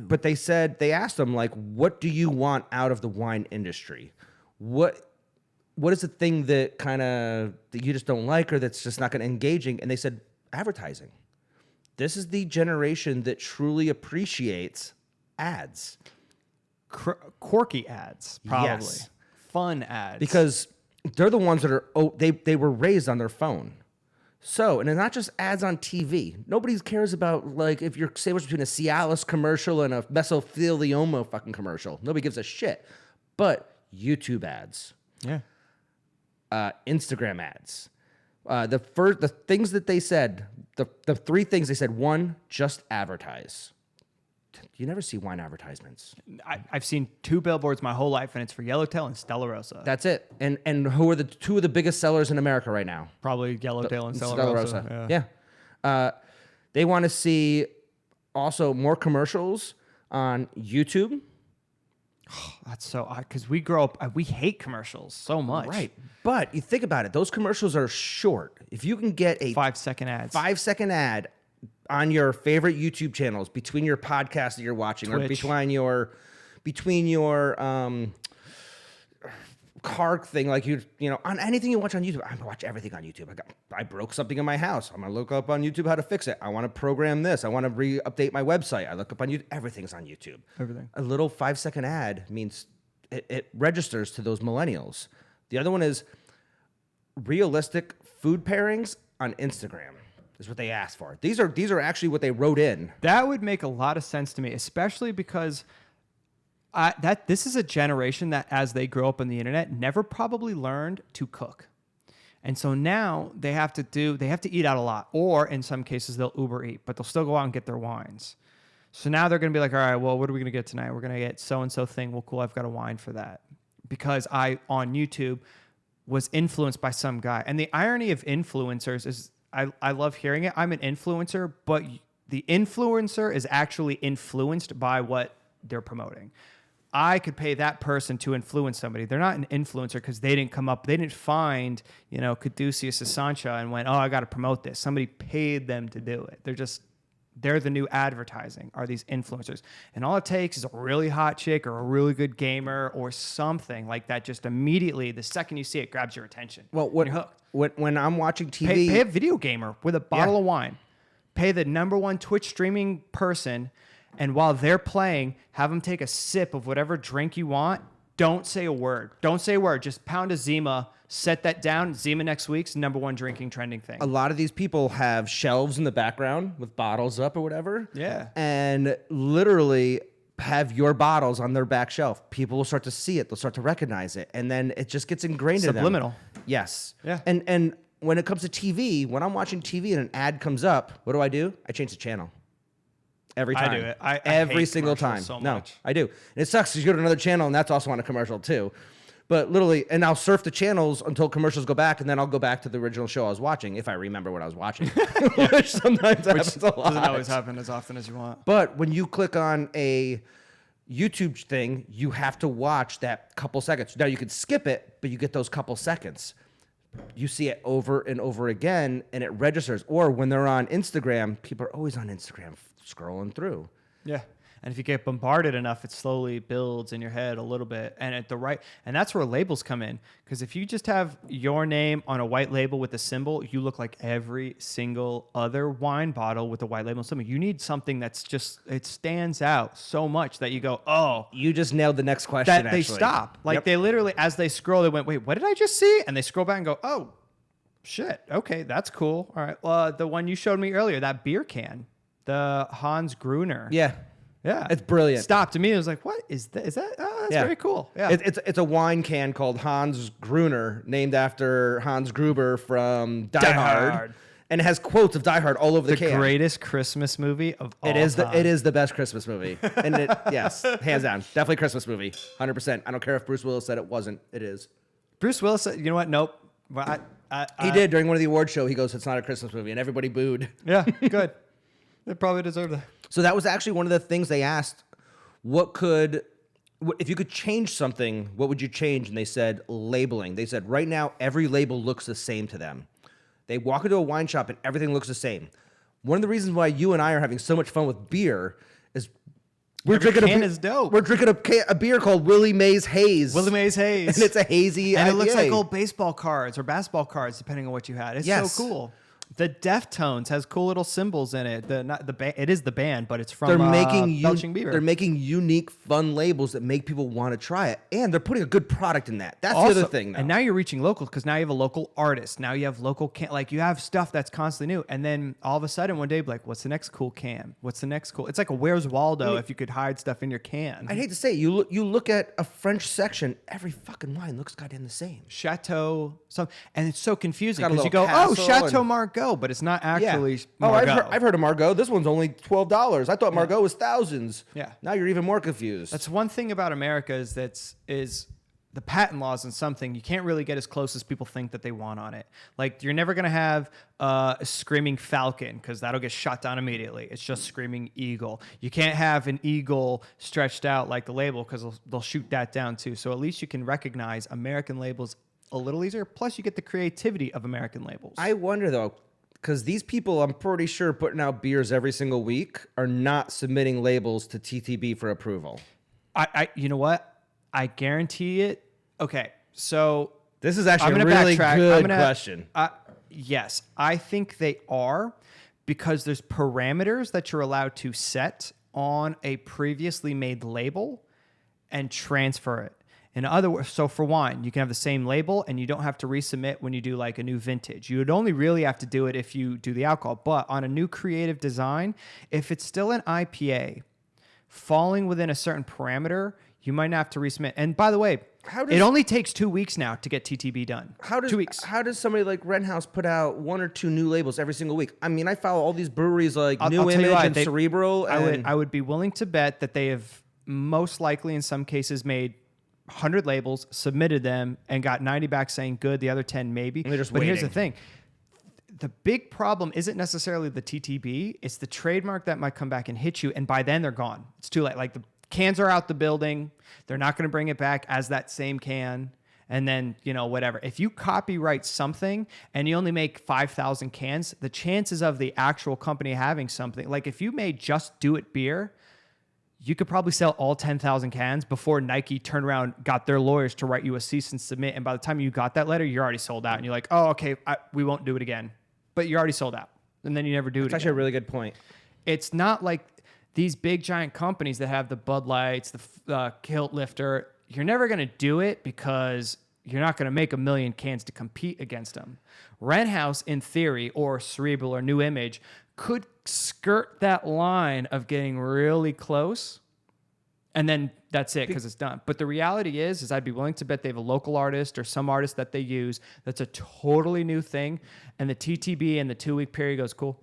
But they asked them, like, what do you want out of the wine industry? What is the thing that that you just don't like or that's just not going to engaging? And they said, advertising. This is the generation that truly appreciates ads. Quirky ads, probably. Yes. Fun ads. Because they're the ones that are, they were raised on their phone. So, and it's not just ads on TV. Nobody cares about, like, if you're sandwiched between a Cialis commercial and a mesothelioma fucking commercial. Nobody gives a shit. But YouTube ads. Yeah. Instagram ads. The things that they said, the three things they said: one, just advertise. You never see wine advertisements. I've seen 2 billboards my whole life, and it's for Yellowtail and Stella Rosa. That's it. And who are the 2 of the biggest sellers in America right now? Probably Yellowtail and Stella Rosa. Yeah. They want to see also more commercials on YouTube. That's so because we grow up, we hate commercials so much. Right. But you think about it, those commercials are short. If you can get a 5-second ads, 5-second ad on your favorite YouTube channels between your podcast that you're watching, Twitch, or between your car thing, like on anything you watch on YouTube. I watch everything on YouTube. I broke something in my house. I'm gonna look up on YouTube how to fix it. I want to program this. I want to update my website. I look up on YouTube. Everything's on YouTube. Everything. A little 5-second ad means it registers to those millennials. The other one is realistic food pairings on Instagram. Is what they asked for. These are actually what they wrote in. That would make a lot of sense to me, especially because this is a generation that, as they grow up on the internet, never probably learned to cook. And so now they have to eat out a lot, or in some cases they'll Uber eat, but they'll still go out and get their wines. So now they're going to be like, all right, well, what are we going to get tonight? We're going to get so-and-so thing. Well, cool, I've got a wine for that. Because I, on YouTube, was influenced by some guy. And the irony of influencers is, I love hearing it. I'm an influencer, but the influencer is actually influenced by what they're promoting. I could pay that person to influence somebody. They're not an influencer because they didn't find, Caduceus' Sancha and went, oh, I got to promote this. Somebody paid them to do it. They're the new advertising, are these influencers. And all it takes is a really hot chick or a really good gamer or something like that. Just immediately, the second you see it, grabs your attention. Well, you're hooked. When I'm watching TV... Pay a video gamer with a bottle of wine. Pay the #1 Twitch streaming person, and while they're playing, have them take a sip of whatever drink you want. Don't say a word. Just pound a Zima, set that down. Zima next week's #1 drinking trending thing. A lot of these people have shelves in the background with bottles up or whatever. Yeah. And literally have your bottles on their back shelf. People will start to see it. They'll start to recognize it. And then it just gets ingrained in them. Subliminal. Yes. Yeah. And when it comes to TV, when I'm watching TV and an ad comes up, what do? I change the channel. Every time. I do it. I Every hate single time. so No, much. I do. And it sucks because you go to another channel and that's also on a commercial too. But literally, and I'll surf the channels until commercials go back, and then I'll go back to the original show I was watching if I remember what I was watching, which sometimes happens a lot. Doesn't always happen as often as you want. But when you click on a YouTube thing, you have to watch that couple seconds. Now you could skip it, but you get those couple seconds. You see it over and over again, and it registers. Or when they're on Instagram, people are always on Instagram scrolling through. Yeah. And if you get bombarded enough, it slowly builds in your head a little bit. And and that's where labels come in. Because if you just have your name on a white label with a symbol, you look like every single other wine bottle with a white label symbol. You need something that's just, it stands out so much that you go, oh. You just nailed the next question, That they stop. Like they literally, as they scroll, they went, wait, what did I just see? And they scroll back and go, oh, shit. Okay, that's cool. All right. The one you showed me earlier, that beer can, the Hans Gruner. Yeah. Yeah. It's brilliant. Stopped to me. I was like, what is that? Is that? Oh, that's very cool. Yeah. It's a wine can called Hans Gruner, named after Hans Gruber from Die Hard. And it has quotes of Die Hard all over the can. The greatest Christmas movie of all time. It is the best Christmas movie. And yes, hands down. Definitely Christmas movie. 100%. I don't care if Bruce Willis said it wasn't. It is. Bruce Willis said, you know what? Nope. He did during one of the award show. He goes, it's not a Christmas movie. And everybody booed. Yeah, good. They probably deserve that. So that was actually one of the things they asked. If you could change something, what would you change? And they said labeling. They said right now every label looks the same to them. They walk into a wine shop and everything looks the same. One of the reasons why you and I are having so much fun with beer is we're drinking a beer called Willie Mays Haze. Willie Mays Haze. And it's a hazy And IPA. it looks like old baseball cards or basketball cards, depending on what you had. It's so cool. The Deftones has cool little symbols in it. It is the band, but it's from Belching Beaver. They're making unique, fun labels that make people want to try it, and they're putting a good product in that. That's also, the other thing. Though. And now you're reaching local because now you have a local artist. Now you have local you have stuff that's constantly new. And then all of a sudden one day, like, what's the next cool can? What's the next cool? It's like a Where's Waldo if you could hide stuff in your can. I'd hate to say it, you look at a French section, every fucking wine looks goddamn the same. Chateau, and it's so confusing because you go, oh, Chateau Margaux, but it's not actually. Margaux. I've heard of Margaux. This one's only $12. I thought Margaux was thousands. Yeah. Now you're even more confused. That's one thing about America is the patent laws on something. You can't really get as close as people think that they want on it. Like you're never gonna have a screaming falcon because that'll get shot down immediately. It's just screaming eagle. You can't have an eagle stretched out like the label because they'll shoot that down too. So at least you can recognize American labels a little easier. Plus you get the creativity of American labels. I wonder though. Because these people, I'm pretty sure, putting out beers every single week are not submitting labels to TTB for approval. You know what? I guarantee it. Okay, so this is actually a really good question. Yes, I think they are because there's parameters that you're allowed to set on a previously made label and transfer it. In other words, so for wine, you can have the same label and you don't have to resubmit when you do like a new vintage. You would only really have to do it if you do the alcohol. But on a new creative design, if it's still an IPA, falling within a certain parameter, you might not have to resubmit. And by the way, it only takes 2 weeks now to get TTB done. 2 weeks. How does somebody like Renhouse put out 1 or 2 new labels every single week? I mean, I follow all these breweries like New Image and Cerebral. I would be willing to bet that they have most likely in some cases made 100 labels, submitted them, and got 90 back saying good, the other 10 maybe. And they're just waiting. Here's the thing. The big problem isn't necessarily the TTB. It's the trademark that might come back and hit you, and by then they're gone. It's too late. Like the cans are out the building. They're not going to bring it back as that same can. And then, whatever. If you copyright something and you only make 5,000 cans, the chances of the actual company having something, like if you made Just Do It beer, you could probably sell all 10,000 cans before Nike turned around, got their lawyers to write you a cease and submit. And by the time you got that letter, you're already sold out. And you're like, oh, okay, we won't do it again. But you're already sold out. And then you never do it again. That's actually a really good point. It's not like these big giant companies that have the Bud Lights, the Kilt Lifter. You're never going to do it because you're not going to make 1 million cans to compete against them. Renhouse, in theory, or Cerebral or New Image, could skirt that line of getting really close, and then that's it because it's done. But the reality is I'd be willing to bet they have a local artist or some artist that they use that's a totally new thing, and the TTB in the 2-week period goes, cool,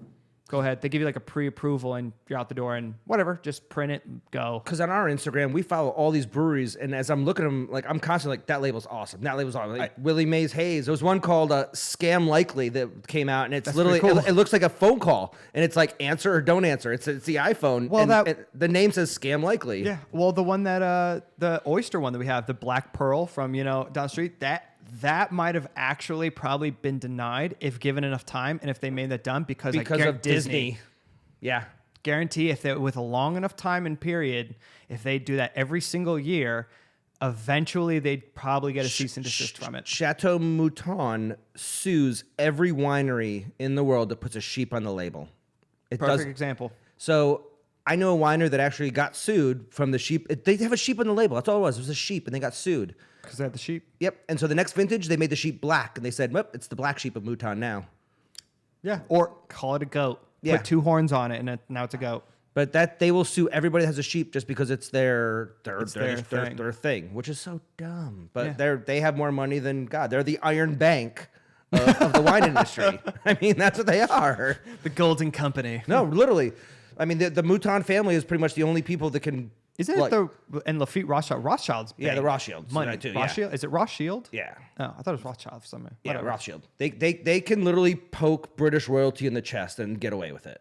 go ahead. They give you like a pre-approval and you're out the door and whatever, just print it and go. Because on our Instagram, we follow all these breweries, and as I'm looking at them, like I'm constantly like, that label's awesome. That label's awesome. Like Willie Mays Haze. There was one called Scam Likely that came out, and it's literally, cool. it looks like a phone call, and it's like answer or don't answer. It's the iPhone. Well, and the name says Scam Likely. Yeah. Well, the one that, the oyster one that we have, the Black Pearl from, down the street, that might have actually probably been denied if given enough time and if they made that done because of Disney. Yeah. guarantee if they, with a long enough time and period, if they do that every single year, eventually they'd probably get a cease and desist from it. Chateau Mouton sues every winery in the world that puts a sheep on the label. Perfect example. So I know a winery that actually got sued from the sheep. They have a sheep on the label. That's all it was. It was a sheep, and they got sued. Because they had the sheep? Yep. And so the next vintage, they made the sheep black, and they said, well, it's the black sheep of Mouton now. Yeah. Or call it a goat. Yeah. Put 2 horns on it, and now it's a goat. But that they will sue everybody that has a sheep just because it's their thing, which is so dumb. But they have more money than God. They're the Iron Bank of the wine industry. I mean, that's what they are. The Golden Company. No, literally. I mean, the Mouton family is pretty much the only people that can. Isn't it and Lafitte Rothschild? Rothschild's big. Yeah, the Rothschilds. Money Too, Rothschild? Yeah. Is it Rothschild? Yeah. Oh, I thought it was Rothschild for some reason. Yeah, Whatever. Rothschild. They can literally poke British royalty in the chest and get away with it.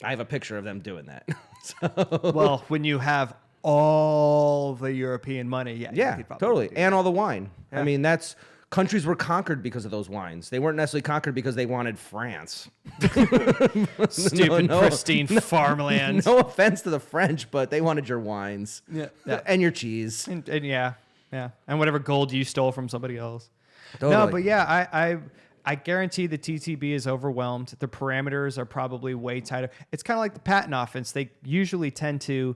I have a picture of them doing that. So. Well, when you have all the European money, Yeah, totally. And all the wine. Yeah. I mean, countries were conquered because of those wines. They weren't necessarily conquered because they wanted France. Stupid, pristine farmland. No offense to the French, but they wanted your wines. Yeah. And your cheese. And yeah. And whatever gold you stole from somebody else. Totally. No, but yeah, I guarantee the TTB is overwhelmed. The parameters are probably way tighter. It's kind of like the patent office. They usually tend to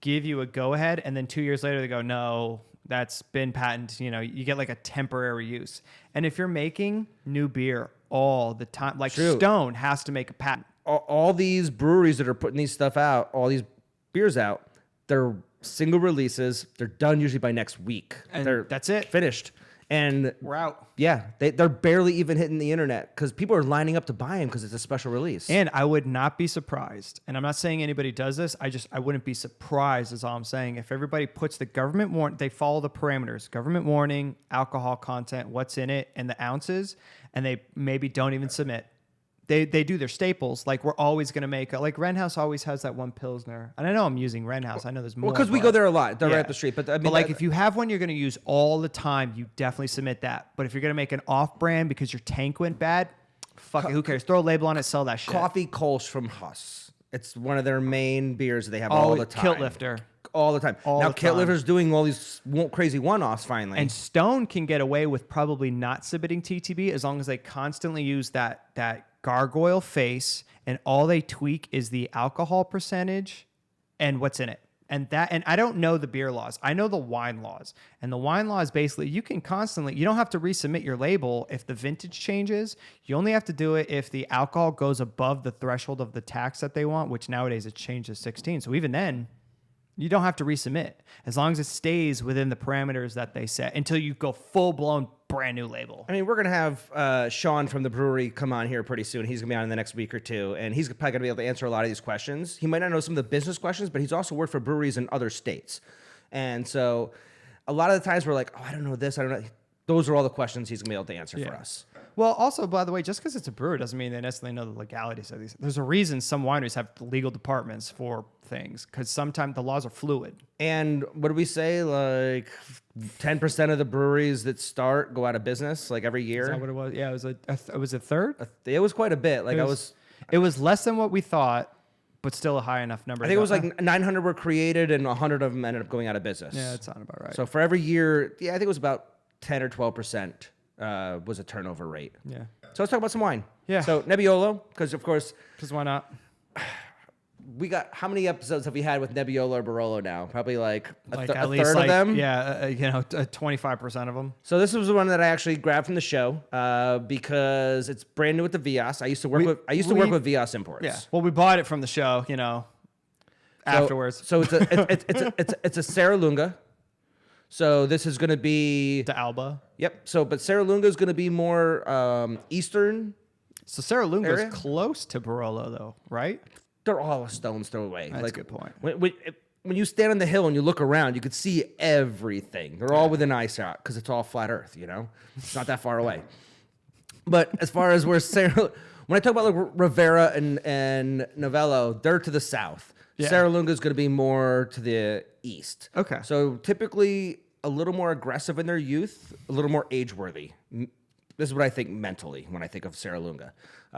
give you a go-ahead, and then 2 years later they go, no, that's been patented. You know, you get like a temporary use. And if you're making new beer all the time, like True. Stone has to make a patent. All these breweries that are putting these stuff out, all these beers out, they're single releases. They're done usually by next week. And that's it. Finished. And We're out. yeah, they're barely even hitting the internet because people are lining up to buy them because it's a special release. And I would not be surprised, and I'm not saying anybody does this, I wouldn't be surprised is all I'm saying, if everybody puts the government warning, they follow the parameters, government warning, alcohol content, what's in it, and the ounces, and they maybe don't even submit. They do their staples. Like, we're always going to make, like, Renhouse always has that one Pilsner. And I know I'm using Renhouse. I know there's more. Well, because we go there a lot. They're right up the street. But I mean, like, if you have one you're going to use all the time, you definitely submit that. But if you're going to make an off-brand because your tank went bad, fuck it, who cares? Throw a label on it, sell that shit. Coffee Kolsch from Huss. It's one of their main beers that they have all the time. Kilt Lifter. All the time. Now, Kilt Lifter's doing all these crazy one-offs finally. And Stone can get away with probably not submitting TTB as long as they constantly use that gargoyle face, and all they tweak is the alcohol percentage and what's in it. And I don't know the beer laws. I know the wine laws. And the wine law is basically you don't have to resubmit your label if the vintage changes. You only have to do it if the alcohol goes above the threshold of the tax that they want, which nowadays it's changed to 16. So even then, you don't have to resubmit as long as it stays within the parameters that they set until you go full-blown brand new label. I mean, we're going to have Sean from the brewery come on here pretty soon. He's going to be on in the next week or two, and he's probably going to be able to answer a lot of these questions. He might not know some of the business questions, but he's also worked for breweries in other states. And so a lot of the times we're like, oh, I don't know this, I don't know. Those are all the questions he's going to be able to answer for us. Well, also, by the way, just because it's a brewer doesn't mean they necessarily know the legalities of these. There's a reason some wineries have legal departments for things, because sometimes the laws are fluid. And what do we say? Like 10% of the breweries that start go out of business, like every year. Is that what it was? Yeah, it was a third. It was quite a bit. Like it was less than what we thought, but still a high enough number. I think it was like 900 were created, and 100 of them ended up going out of business. Yeah, that sounds about right. So for every year, I think it was about 10 or 12% was a turnover rate. Yeah. So let's talk about some wine. Yeah. So Nebbiolo, because of course, because why not? We got, how many episodes have we had with Nebbiolo or Barolo now? Probably like a at least third of them. Yeah, 25% of them. So this was the one that I actually grabbed from the show because it's brand new with the Vias. I used to work with Vias Imports. Yeah. Well, we bought it from the show, afterwards. So it's a Serra Lunga. So this is going to be the Alba. Yep. So, but Serra Lunga is going to be more eastern. So Serra Lunga is close to Barolo, though, right? They're all a stone's throw away. That's a good point. When you stand on the hill and you look around, you could see everything. They're all within eye shot because it's all flat Earth. It's not that far away. But as far as where when I talk about like Rivera and Novello, they're to the south. Yeah. Serra Lunga is going to be more to the east. Okay. So typically a little more aggressive in their youth, a little more age-worthy. This is what I think mentally when I think of Serra Lunga.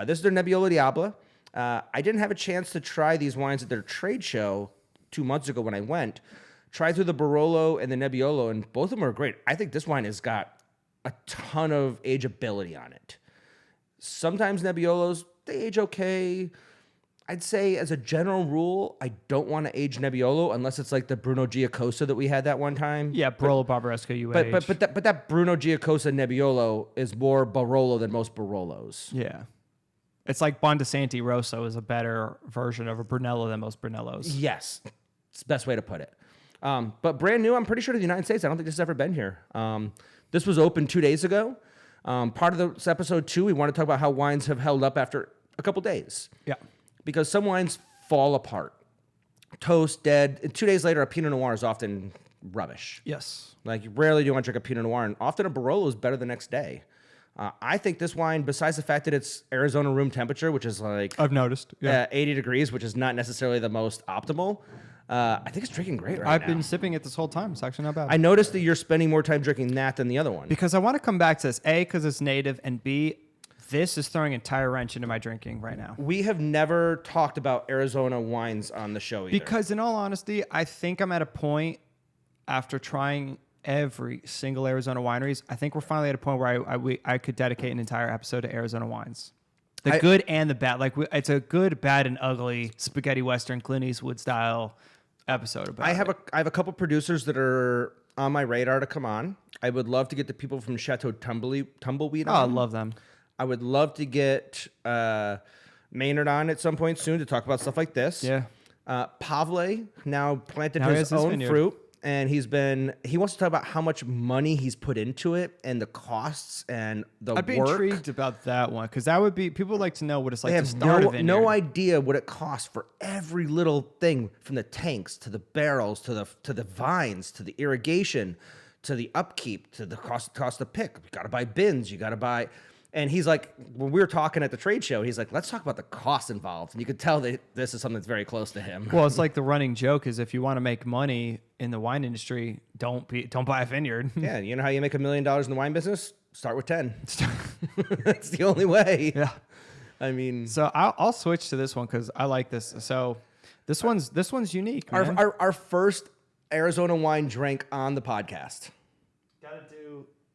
This is their Nebbiolo Diablo. I didn't have a chance to try these wines at their trade show 2 months ago when I went. Tried through the Barolo and the Nebbiolo, and both of them are great. I think this wine has got a ton of ageability on it. Sometimes Nebbiolos, they age okay. I'd say as a general rule, I don't want to age Nebbiolo unless it's like the Bruno Giacosa that we had that one time. Yeah, Barolo Barbaresco But that Bruno Giacosa Nebbiolo is more Barolo than most Barolos. Yeah. It's like Bondesanti Rosso is a better version of a Brunello than most Brunellos. Yes. It's the best way to put it. But brand new, I'm pretty sure to the United States. I don't think this has ever been here. This was open 2 days ago. Part of this episode 2, we want to talk about how wines have held up after a couple days. Yeah. Because some wines fall apart. Toast, dead. And 2 days later, a Pinot Noir is often rubbish. Yes. Like, rarely do you want to drink a Pinot Noir, and often a Barolo is better the next day. I think this wine, besides the fact that it's Arizona room temperature, which is like... I've noticed. Yeah. 80 degrees, which is not necessarily the most optimal, I think it's drinking great right now. I've been sipping it this whole time. It's actually not bad. I noticed that you're spending more time drinking that than the other one. Because I want to come back to this. A, because it's native, and B, this is throwing an entire wrench into my drinking right now. We have never talked about Arizona wines on the show either. Because in all honesty, I think I'm at a point after trying every single Arizona wineries. I think we're finally at a point where I could dedicate an entire episode to Arizona wines. The good and the bad. Like it's a good, bad, and ugly spaghetti western Clint Eastwood style episode about I have a couple producers that are on my radar to come on. I would love to get the people from Chateau Tumbleweed on. Oh, I love them. I would love to get Maynard on at some point soon to talk about stuff like this. Yeah. Pavle now planted Now he his has his own vineyard. fruit, and he wants to talk about how much money he's put into it and the costs and the I'd be work. intrigued about that one because that would be people would like to know what it's like They to have start a vineyard. no idea what it costs for every little thing, from the tanks to the barrels to the vines to the irrigation to the upkeep to the cost of pick. You got to buy bins. You got to buy. And he's like, when we were talking at the trade show, he's like, let's talk about the costs involved. And you could tell that this is something that's very close to him. Well, it's like the running joke is if you want to make money in the wine industry, don't buy a vineyard. Yeah, you know how you make $1 million in the wine business? Start with 10. That's the only way. Yeah. I mean, So I'll switch to this one because I like this. So this one's unique. Man. our first Arizona wine drink on the podcast.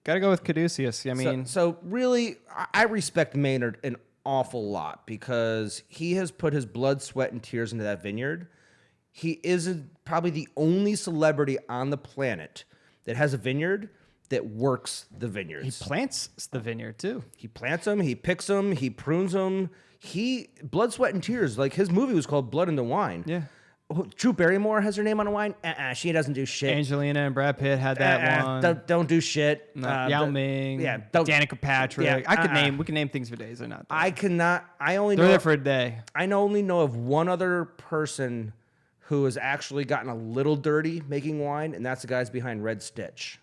Gotta go with Caduceus. I mean, So really, I respect Maynard an awful lot because he has put his blood, sweat, and tears into that vineyard. He is probably the only celebrity on the planet that has a vineyard that works the vineyards. he plants the vineyard too. He plants them, he picks them, he prunes them. Blood, sweat, and tears. Like his movie was called Blood in the Wine. Yeah. Drew Barrymore has her name on a wine. She doesn't do shit. Angelina and Brad Pitt had that one. Don't do shit. Yao Ming. Yeah. Danica Patrick. Yeah, We can name things for days. They're not. I cannot. I only They're know. there for a day. I only know of one other person who has actually gotten a little dirty making wine, and that's the guys behind Red Stitch.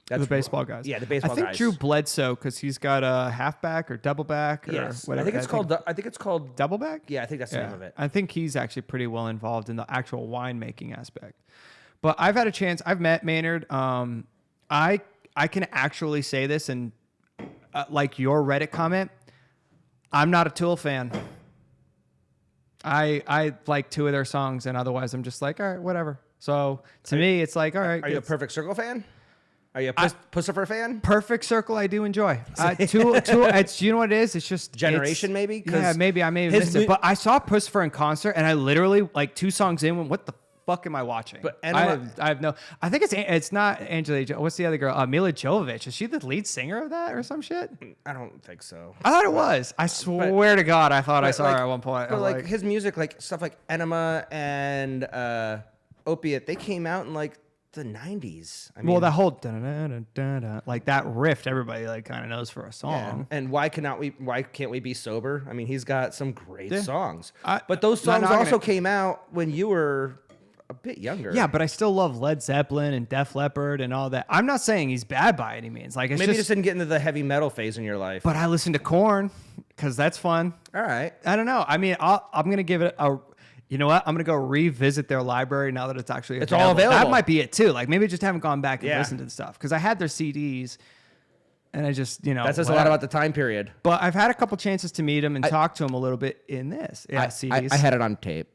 That's The baseball guys. Yeah, the baseball I think guys. Drew Bledsoe because he's got a halfback or double back or Yes, whatever. I think it's called. double back. Yeah, I think that's the name of it. I think he's actually pretty well involved in the actual winemaking aspect. But I've had a chance. I've met Maynard. I can actually say this, and like your Reddit comment, I'm not a Tool fan. I like 2 of their songs, and otherwise I'm just like, all right, whatever. So to me, it's like, all right. Are you a Perfect Circle fan? Are you a Pussifer fan? Perfect Circle, I do enjoy. Tool, it's you know what it is. It's just Generation, maybe. Yeah, maybe I may have missed it. But I saw Pussifer in concert, and I literally like 2 songs in went, what the fuck am I watching? But I have no. I think it's not Angela. What's the other girl? Mila Jovovich. Is she the lead singer of that or some shit? I don't think so. I thought it was. I swear to God, I thought I saw her at one point. But like his music, like stuff like Enema and Opiate, they came out in like the 90s. I mean, well, that whole da-da-da-da-da, like that riff, everybody like kind of knows for a song. yeah. And why can't we be sober? I mean, he's got some great songs. But those not songs knocking also it. came out when you were a bit younger. Yeah, but I still love Led Zeppelin and Def Leppard and all that. I'm not saying he's bad by any means. Like it's maybe just just didn't get into the heavy metal phase in your life. but I listen to Korn because that's fun. All right. I don't know. I mean, I'm gonna give it a. You know what? I'm gonna go revisit their library now that it's actually It's all available. That might be it too. Like maybe I just haven't gone back and Yeah. listened to the stuff because I had their CDs. And I just, That says a lot about the time period. But I've had a couple chances to meet him and talk to him a little bit in this. Yeah, CDs. I had it on tape.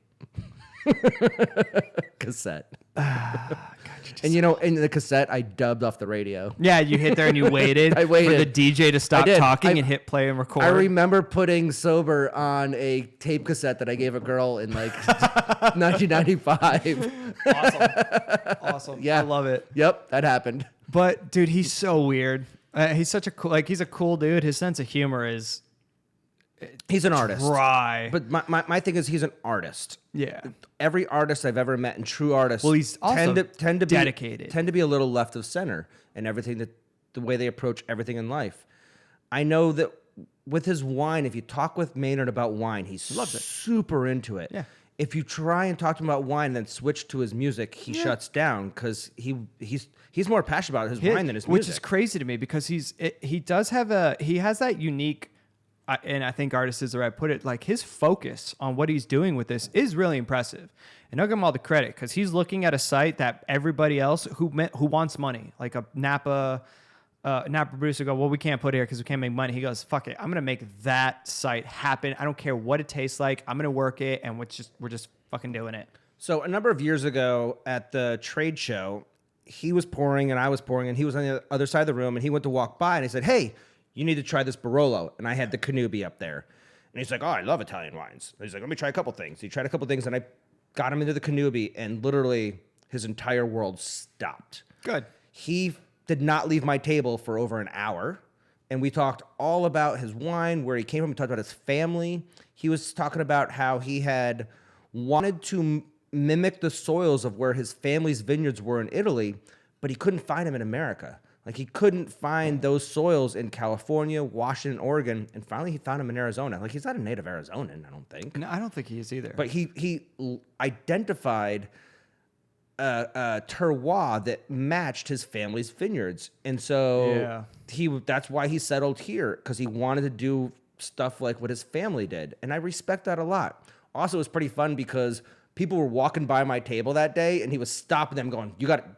Cassette. And in the cassette, I dubbed off the radio. Yeah, you hit there and you waited, I waited for the DJ to stop talking and hit play and record. I remember putting Sober on a tape cassette that I gave a girl in like 1995. Awesome. Yeah. I love it. Yep, that happened. But dude, he's so weird. He's such a cool, he's a cool dude. His sense of humor is He's an artist. dry. But my thing is he's an artist. Yeah. Every artist I've ever met and true artists Well, he's also tend to dedicated. tend to be a little left of center in everything the way they approach everything in life. I know that with his wine, if you talk with Maynard about wine, he's super into it. Yeah. If you try and talk to him about wine and then switch to his music, he shuts down because he's more passionate about his wine than his music. Which is crazy to me because he has that unique, and I think artist is the right way to put it, like his focus on what he's doing with this is really impressive. And I'll give him all the credit because he's looking at a site that everybody else who wants money, like a Napa producer go, well, we can't put it here because we can't make money. He goes, fuck it, I'm gonna make that site happen. I don't care what it tastes like. I'm gonna work it, and we're just fucking doing it. So a number of years ago at the trade show, he was pouring and I was pouring, and he was on the other side of the room, and he went to walk by, and I said, hey, you need to try this Barolo. And I had the Canubi up there. And he's like, oh, I love Italian wines. And he's like, let me try a couple things. He tried a couple things, and I got him into the Canubi, and literally his entire world stopped. Good. He did not leave my table for over an hour. And we talked all about his wine, where he came from. We talked about his family. He was talking about how he had wanted to mimic the soils of where his family's vineyards were in Italy, but he couldn't find them in America. Like, he couldn't find those soils in California, Washington, Oregon, and finally he found them in Arizona. Like, he's not a native Arizonan, I don't think. No, I don't think he is either. But he identified a terroir that matched his family's vineyards. And so that's why he settled here, because he wanted to do stuff like what his family did. And I respect that a lot. Also, it was pretty fun because people were walking by my table that day, and he was stopping them, going,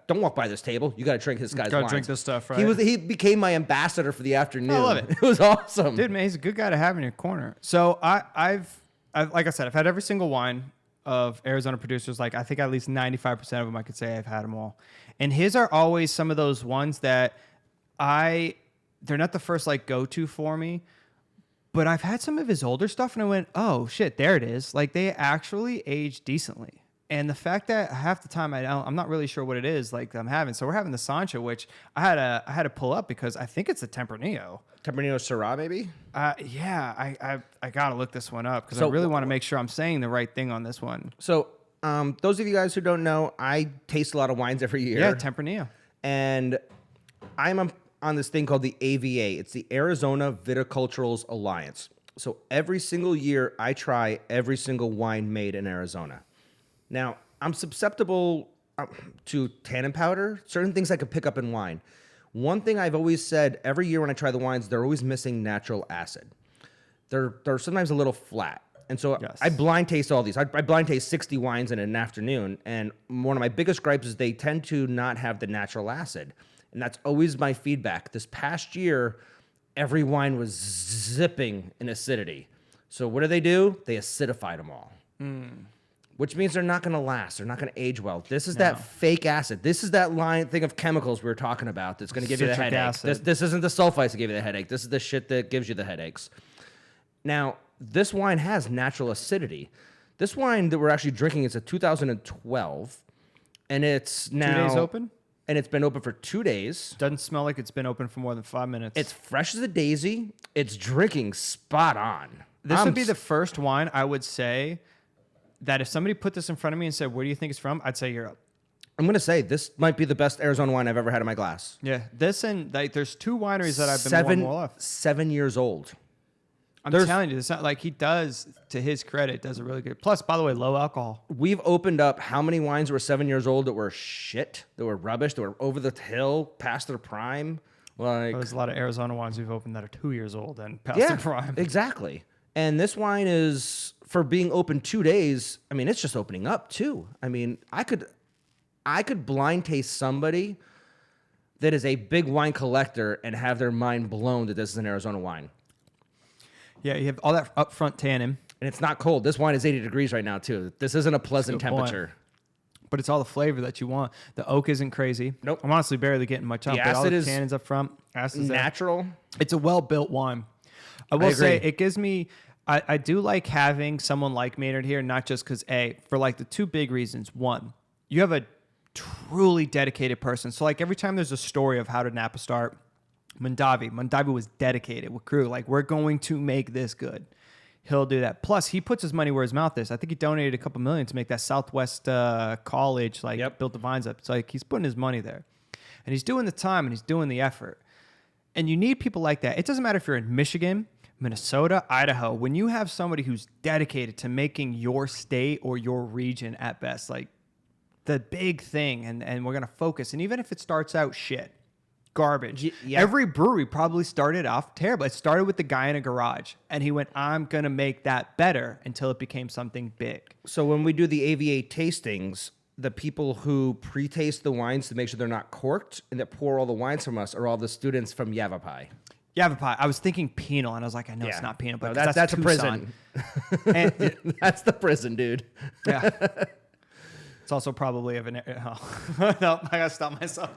don't walk by this table. You got to drink this guy's wine. Drink this stuff, right? He became my ambassador for the afternoon. I love it. It was awesome. Dude, man, he's a good guy to have in your corner. So I've like I said, I've had every single wine of Arizona producers. Like, I think at least 95% of them I could say I've had them all. And his are always some of those ones that they're not the first like go-to for me, but I've had some of his older stuff and I went, oh shit, there it is. Like, they actually age decently. And the fact that half the time I'm not really sure what it is like I'm having. So we're having the Sancha, which I had to pull up because I think it's a Tempranillo. Tempranillo Syrah, maybe? Yeah, I got to look this one up because I really want to make sure I'm saying the right thing on this one. So those of you guys who don't know, I taste a lot of wines every year. Yeah, Tempranillo. And I'm on this thing called the AVA. It's the Arizona Viticulturals Alliance. So every single year, I try every single wine made in Arizona. Now, I'm susceptible to tannin powder, certain things I could pick up in wine. One thing I've always said, every year when I try the wines, they're always missing natural acid. They're sometimes a little flat. And so I blind taste all these. I blind taste 60 wines in an afternoon. And one of my biggest gripes is they tend to not have the natural acid. And that's always my feedback. This past year, every wine was zipping in acidity. So what do? They acidified them all. Which means they're not going to last. They're not going to age well. This is that fake acid. This is that thing of chemicals we were talking about that's going to give you the headache. This isn't the sulfites that give you the headache. This is the shit that gives you the headaches. Now, this wine has natural acidity. This wine that we're actually drinking is a 2012, and it's now 2 days open? And it's been open for 2 days. Doesn't smell like it's been open for more than 5 minutes. It's fresh as a daisy. It's drinking spot on. This would be the first wine I would say that if somebody put this in front of me and said, where do you think it's from? I'd say Europe. I'm going to say this might be the best Arizona wine I've ever had in my glass. Yeah. This and like there's two wineries that I've been more and more of. 7 years old. I'm telling you, it's not like he does, to his credit, does a really good. Plus, by the way, low alcohol. We've opened up how many wines were 7 years old that were shit, that were rubbish, that were over the hill, past their prime. Like, there's a lot of Arizona wines we've opened that are 2 years old and past their prime. Exactly. And this wine is, for being open 2 days, I mean, it's just opening up too. I mean, I could blind taste somebody that is a big wine collector and have their mind blown that this is an Arizona wine. Yeah, you have all that upfront tannin. And it's not cold. This wine is 80 degrees right now, too. This isn't a pleasant temperature. But it's all the flavor that you want. The oak isn't crazy. Nope. I'm honestly barely getting much up. The but all acid the is tannins up front. Acid's natural. there. It's a well-built wine. I will say it gives me... I do like having someone like Maynard here, not just because, for like the two big reasons. One, you have a truly dedicated person. So like every time there's a story of how did Napa start, Mondavi was dedicated with crew. Like, we're going to make this good. He'll do that. Plus, he puts his money where his mouth is. I think he donated a couple million to make that Southwest College, built the vines up. It's like he's putting his money there. And he's doing the time and he's doing the effort. And you need people like that. It doesn't matter if you're in Michigan, Minnesota, Idaho. When you have somebody who's dedicated to making your state or your region at best, like the big thing, and we're going to focus. And even if it starts out shit, garbage. Yeah. Every brewery probably started off terrible. It started with the guy in a garage, and he went, I'm going to make that better until it became something big. So when we do the AVA tastings, the people who pre-taste the wines to make sure they're not corked and that pour all the wines from us are all the students from Yavapai. Yavapai. I was thinking penal, and I was like, I know it's not penal, but no, that's a prison. And, that's the prison, dude. Yeah. It's also probably of an... No, I got to stop myself.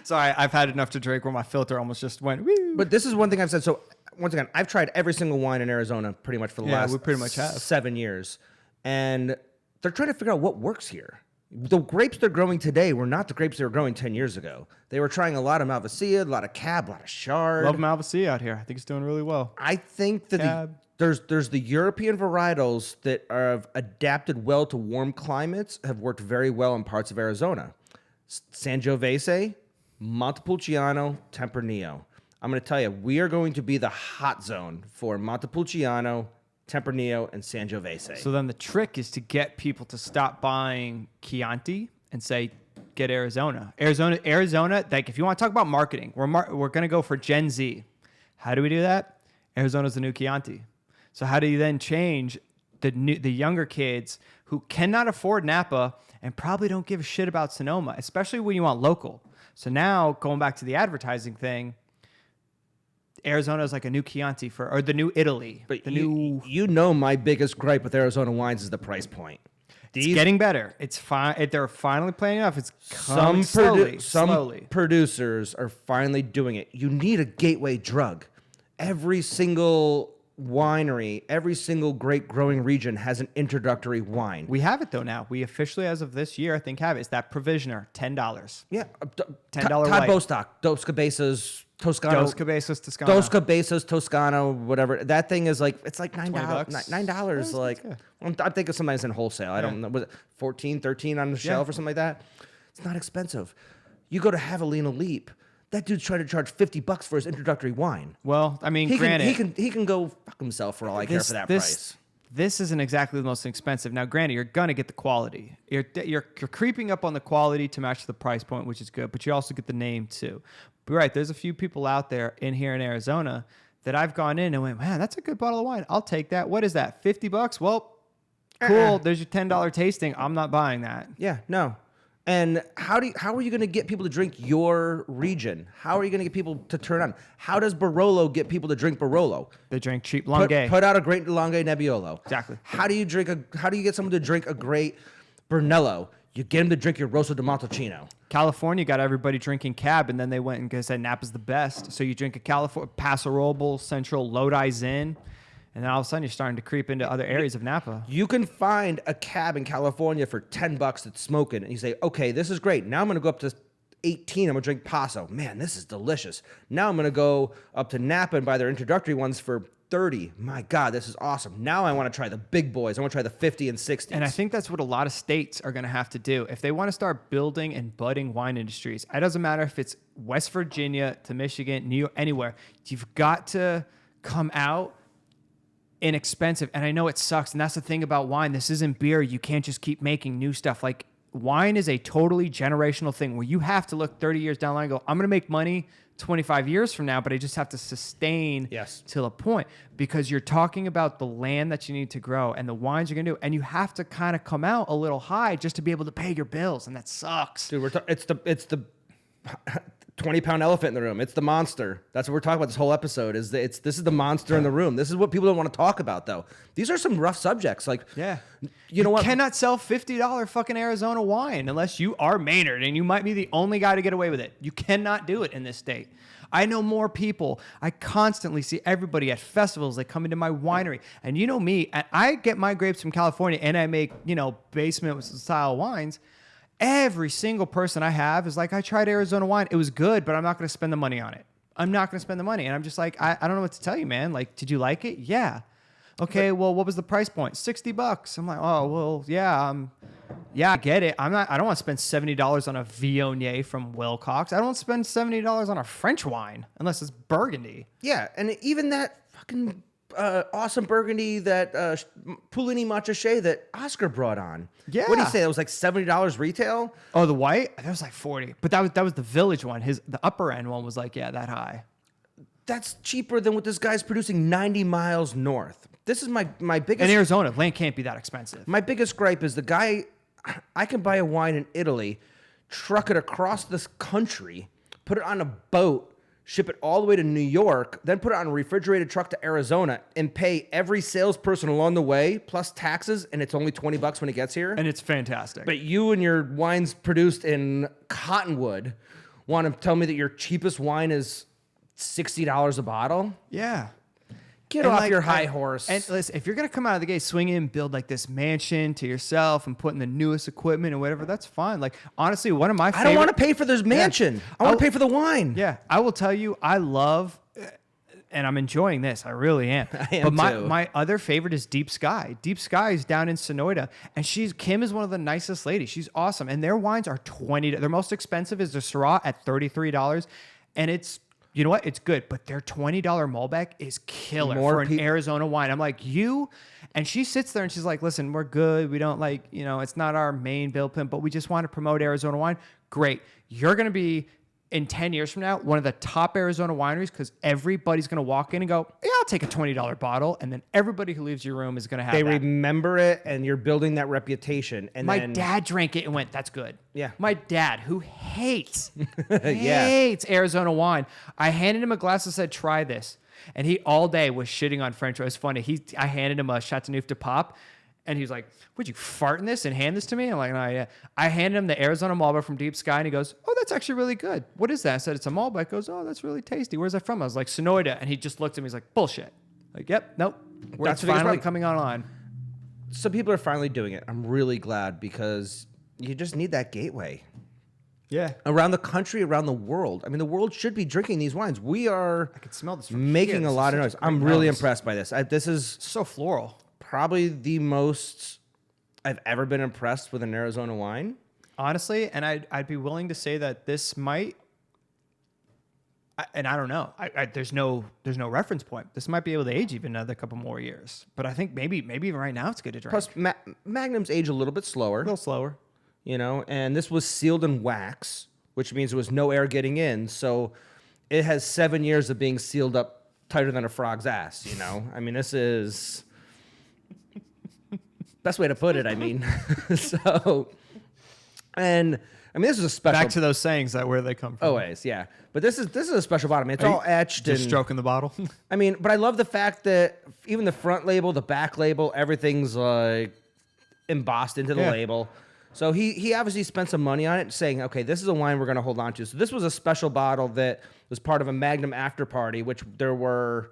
Sorry, I've had enough to drink where my filter almost just went, woo. But this is one thing I've said. So, once again, I've tried every single wine in Arizona pretty much for the last we pretty much have 7 years. And they're trying to figure out what works here. The grapes they're growing today were not the grapes they were growing 10 years ago. They were trying a lot of Malvasia, a lot of Cab, a lot of Chard. Love Malvasia out here. I think it's doing really well. I think that there's the European varietals that have adapted well to warm climates, have worked very well in parts of Arizona. Sangiovese, Montepulciano, Tempranillo. I'm going to tell you, we are going to be the hot zone for Montepulciano, Tempranillo, and Sangiovese. So then the trick is to get people to stop buying Chianti and say, get Arizona. Arizona. Like, if you want to talk about marketing, we're going to go for Gen Z. How do we do that? Arizona's the new Chianti. So how do you then change the younger kids who cannot afford Napa and probably don't give a shit about Sonoma, especially when you want local? So now, going back to the advertising thing, Arizona is like a new Chianti or the new Italy. But you know my biggest gripe with Arizona wines is the price point. It's getting better. It's fine. They're finally playing off. It's coming slowly. Some producers are finally doing it. You need a gateway drug. Every single winery, every single grape growing region has an introductory wine. We have it though now. We officially, as of this year, I think have it. It's that Provisioner, $10. Yeah, $10 Todd white. Bostock, Dos Cabezas Toscano. Dos Cabezas Toscano. Dos Cabezas Toscano, whatever. That thing is like, it's like $9. $9. Like, I'm thinking sometimes in wholesale. I don't know. Was it 14, 13 on the shelf or something like that? It's not expensive. You go to Javelina Leap. That dude's trying to charge $50 for his introductory wine. Well, I mean, granted, he can go fuck himself for all I care for that price. This isn't exactly the most expensive. Now, granted, you're gonna get the quality. You're creeping up on the quality to match the price point, which is good. But you also get the name too. But right, there's a few people out there here in Arizona that I've gone in and went, man, that's a good bottle of wine. I'll take that. What is that? $50? Well, cool. There's your $10 tasting. I'm not buying that. Yeah, no. And how are you going to get people to drink your region? How are you going to get people to turn on? How does Barolo get people to drink Barolo? They drink cheap Langhe. Put out a great Langhe Nebbiolo. Exactly. How do you get someone to drink a great Brunello? You get them to drink your Rosso di Montalcino. California got everybody drinking Cab, and then they went and said Napa's the best. So you drink a California Paso Robles, Central, Lodi Zin. And then all of a sudden, you're starting to creep into other areas of Napa. You can find a Cab in California for $10 that's smoking, and you say, okay, this is great. Now I'm going to go up to 18. I'm going to drink Paso. Man, this is delicious. Now I'm going to go up to Napa and buy their introductory ones for 30. My God, this is awesome. Now I want to try the big boys. I want to try the 50 and 60s. And I think that's what a lot of states are going to have to do. If they want to start building and budding wine industries, it doesn't matter if it's West Virginia to Michigan, New York, anywhere. You've got to come out inexpensive. And I know it sucks. And that's the thing about wine. This isn't beer. You can't just keep making new stuff. Like, wine is a totally generational thing where you have to look 30 years down the line and go, I'm going to make money 25 years from now, but I just have to sustain till a point, because you're talking about the land that you need to grow and the wines you're going to do. And you have to kind of come out a little high just to be able to pay your bills. And that sucks. Dude, 20-pound elephant in the room. It's the monster. That's what we're talking about this whole episode. This is the monster in the room. This is what people don't want to talk about, though. These are some rough subjects. Like, Yeah. you know what? Cannot sell $50 fucking Arizona wine unless you are Maynard, and you might be the only guy to get away with it. You cannot do it in this state. I know more people. I constantly see everybody at festivals. They come into my winery. And you know me, I get my grapes from California and I make, basement style wines. Every single person I have is like, I tried Arizona wine. It was good, but I'm not going to spend the money on it. I'm not going to spend the money. And I'm just like, I don't know what to tell you, man. Like, did you like it? Yeah. Okay, well, what was the price point? $60. I'm like, oh, well, yeah, I get it. I don't want to spend $70 on a Viognier from Wilcox. I don't want to spend $70 on a French wine unless it's Burgundy. Yeah, and even that fucking awesome Burgundy, that Puligny Montrachet that Oscar brought on. Yeah. What did he say? That was like $70 retail? Oh, the white? That was like 40. But that was the Village one. The upper end one was like, yeah, that high. That's cheaper than what this guy's producing 90 miles north. This is my biggest... In Arizona, land can't be that expensive. My biggest gripe is the guy... I can buy a wine in Italy, truck it across this country, put it on a boat, ship it all the way to New York, then put it on a refrigerated truck to Arizona, and pay every salesperson along the way, plus taxes, and it's only $20 when it gets here. And it's fantastic. But you and your wines produced in Cottonwood want to tell me that your cheapest wine is $60 a bottle? Yeah. Get off your high horse. And listen, if you're going to come out of the gate swinging and build like this mansion to yourself and put in the newest equipment and whatever, that's fine. Like, honestly, one of my favorite... I don't want to pay for this mansion. Yeah. I want to pay for the wine. Yeah. I will tell you, I love... And I'm enjoying this. I really am. I am but too. my other favorite is Deep Sky. Deep Sky is down in Sonoyta. And Kim is one of the nicest ladies. She's awesome. And their wines are $20. Their most expensive is the Syrah at $33. And it's... You know what? It's good, but their $20 Malbec is killer for an Arizona wine. I'm like, you? And she sits there and she's like, listen, we're good. We don't like, it's not our main bill pimp, but we just want to promote Arizona wine. Great. You're going to be, in 10 years from now, one of the top Arizona wineries because everybody's going to walk in and go, yeah, I'll take a $20 bottle. And then everybody who leaves your room is going to have They that. remember it, and you're building that reputation. And My dad drank it and went, that's good. Yeah. My dad, who hates Arizona wine, I handed him a glass and said, try this. And he all day was shitting on French. It was funny. I handed him a Chateauneuf de Pop, and he was like, would you fart in this and hand this to me? I'm like, no, yeah. I handed him the Arizona Malbec from Deep Sky, and he goes, oh, that's actually really good. What is that? I said, it's a Malbec. He goes, oh, that's really tasty. Where's that from? I was like, Sonoyta. And he just looked at me. He's like, bullshit. Like, yep, nope. That's finally coming online. So people are finally doing it. I'm really glad because you just need that gateway. Yeah. Around the country, around the world. I mean, the world should be drinking these wines. We are I can smell this from making here. a lot of noise. I'm really impressed by this. This is so floral. Probably the most I've ever been impressed with an Arizona wine. Honestly, and I'd be willing to say that this might, and I don't know. There's no reference point. This might be able to age even another couple more years. But I think maybe even right now it's good to drink. Plus, Magnums age a little bit slower. A little slower. And this was sealed in wax, which means there was no air getting in. So it has 7 years of being sealed up tighter than a frog's ass, I mean, this is... Best way to put it, I mean. So, and I mean, this is a special. Back to those sayings that where they come from. Always, yeah. But this is a special bottle. I mean, it's all etched. Just and stroking the bottle. I mean, but I love the fact that even the front label, the back label, everything's like embossed into the label. So he obviously spent some money on it, saying, okay, this is a wine we're going to hold on to. So this was a special bottle that was part of a Magnum after party, which there were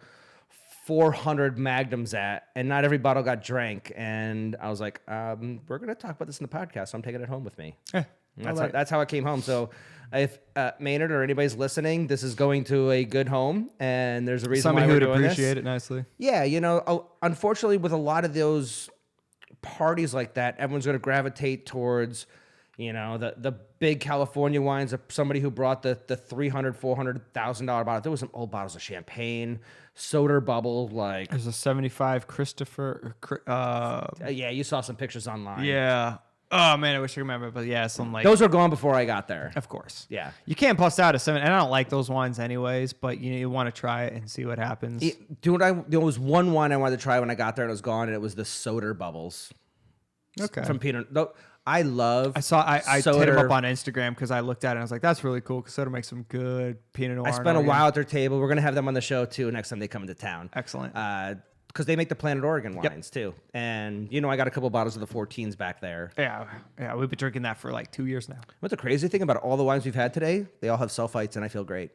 400 Magnums at, and not every bottle got drank. And I was like, we're going to talk about this in the podcast, so I'm taking it home with me. Yeah, That's how it came home. So if Maynard or anybody's listening, this is going to a good home, and there's a reason somebody why who we're would doing appreciate this. it nicely. Yeah, unfortunately, with a lot of those parties like that, everyone's going to gravitate towards, the big California wines of somebody who brought the $300,000, $400,000 bottle. There was some old bottles of champagne, soda bubble, like There's a 75 Christopher. yeah, you saw some pictures online. Yeah. Oh man, I wish I remember, but yeah, some like Those were gone before I got there. Of course. Yeah. You can't bust out a 7, and I don't like those wines anyways, but you want to try it and see what happens. There was one wine I wanted to try when I got there and it was gone, and it was the soda bubbles. Okay. From Peter. I love. I hit him Soder. up on Instagram because I looked at it and I was like, that's really cool because Soder makes some good Pinot Noir. I spent a while at their table. We're gonna have them on the show too next time they come into town. Excellent. Because they make the Planet Oregon wines too, and I got a couple bottles of the 14s back there. Yeah, we've been drinking that for like 2 years now. What's the crazy thing about all the wines we've had today? They all have sulfites, and I feel great.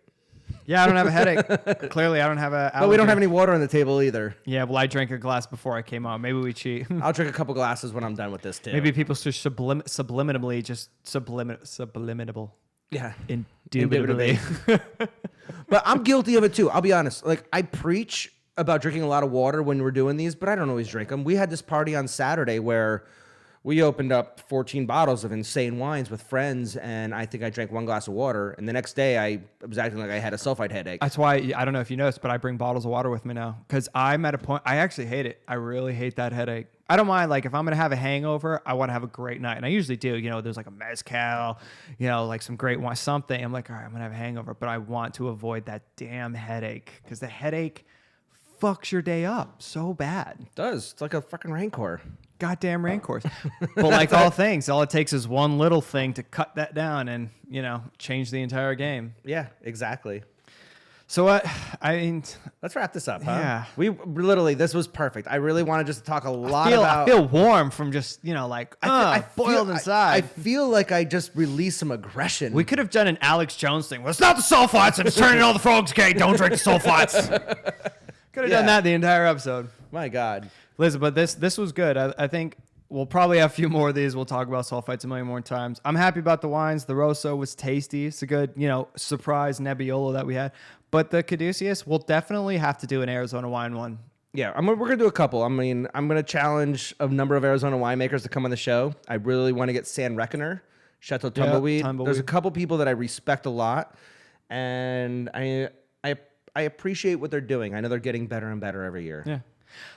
Yeah, I don't have a headache. Clearly, I don't have a. But we don't have any water on the table either. Yeah, well, I drank a glass before I came on. Maybe we cheat. I'll drink a couple glasses when I'm done with this too. Maybe people should subliminally just subliminable. Yeah, Indubitably. But I'm guilty of it too. I'll be honest. Like I preach about drinking a lot of water when we're doing these, but I don't always drink them. We had this party on Saturday where we opened up 14 bottles of insane wines with friends, and I think I drank 1 glass of water. And the next day, I was acting like I had a sulfite headache. That's why I don't know if you noticed, but I bring bottles of water with me now because I'm at a point. I actually hate it. I really hate that headache. I don't mind. Like if I'm gonna have a hangover, I want to have a great night, and I usually do. There's like a mezcal, like some great wine, something. I'm like, all right, I'm gonna have a hangover, but I want to avoid that damn headache because the headache fucks your day up so bad. It does. It's like a fucking rancor. Goddamn rain course. But like all things, all it takes is one little thing to cut that down and, change the entire game. Yeah, exactly. So what? Let's wrap this up, huh? Yeah. We literally, this was perfect. I really wanted just to talk a lot about. I feel warm from just, I boiled inside. I feel like I just released some aggression. We could have done an Alex Jones thing. Well, it's not the sulfites. It's turning all the frogs gay. Don't drink the sulfites. Could have done that the entire episode. My God. Listen, but this was good. I think we'll probably have a few more of these. We'll talk about sulfites a million more times. I'm happy about the wines. The Rosso was tasty. It's a good, surprise Nebbiolo that we had. But the Caduceus, we'll definitely have to do an Arizona wine one. Yeah, we're going to do a couple. I'm going to challenge a number of Arizona winemakers to come on the show. I really want to get San Reckoner, Chateau Tumbleweed. There's a couple people that I respect a lot, and I appreciate what they're doing. I know they're getting better and better every year. Yeah.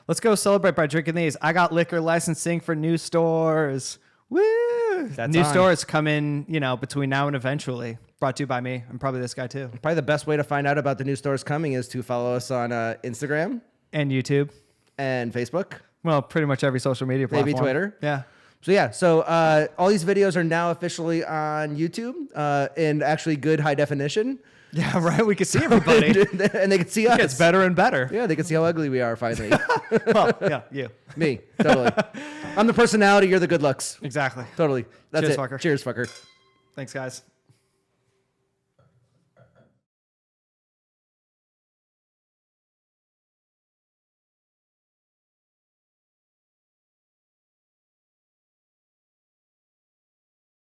Let's go celebrate by drinking these. I got liquor licensing for new stores. Woo! New stores come in, between now and eventually. Brought to you by me. I'm probably this guy too. Probably the best way to find out about the new stores coming is to follow us on Instagram. And YouTube. And Facebook. Well, pretty much every social media platform. Maybe Twitter. Yeah. So all these videos are now officially on YouTube in actually good high definition. Yeah, right. We can see everybody. And they can see us. It gets better and better. Yeah, they can see how ugly we are finally. Well, yeah, you. Me, totally. I'm the personality, you're the good looks. Exactly. Totally. That's Cheers, it. fucker. Cheers, fucker. Thanks, guys.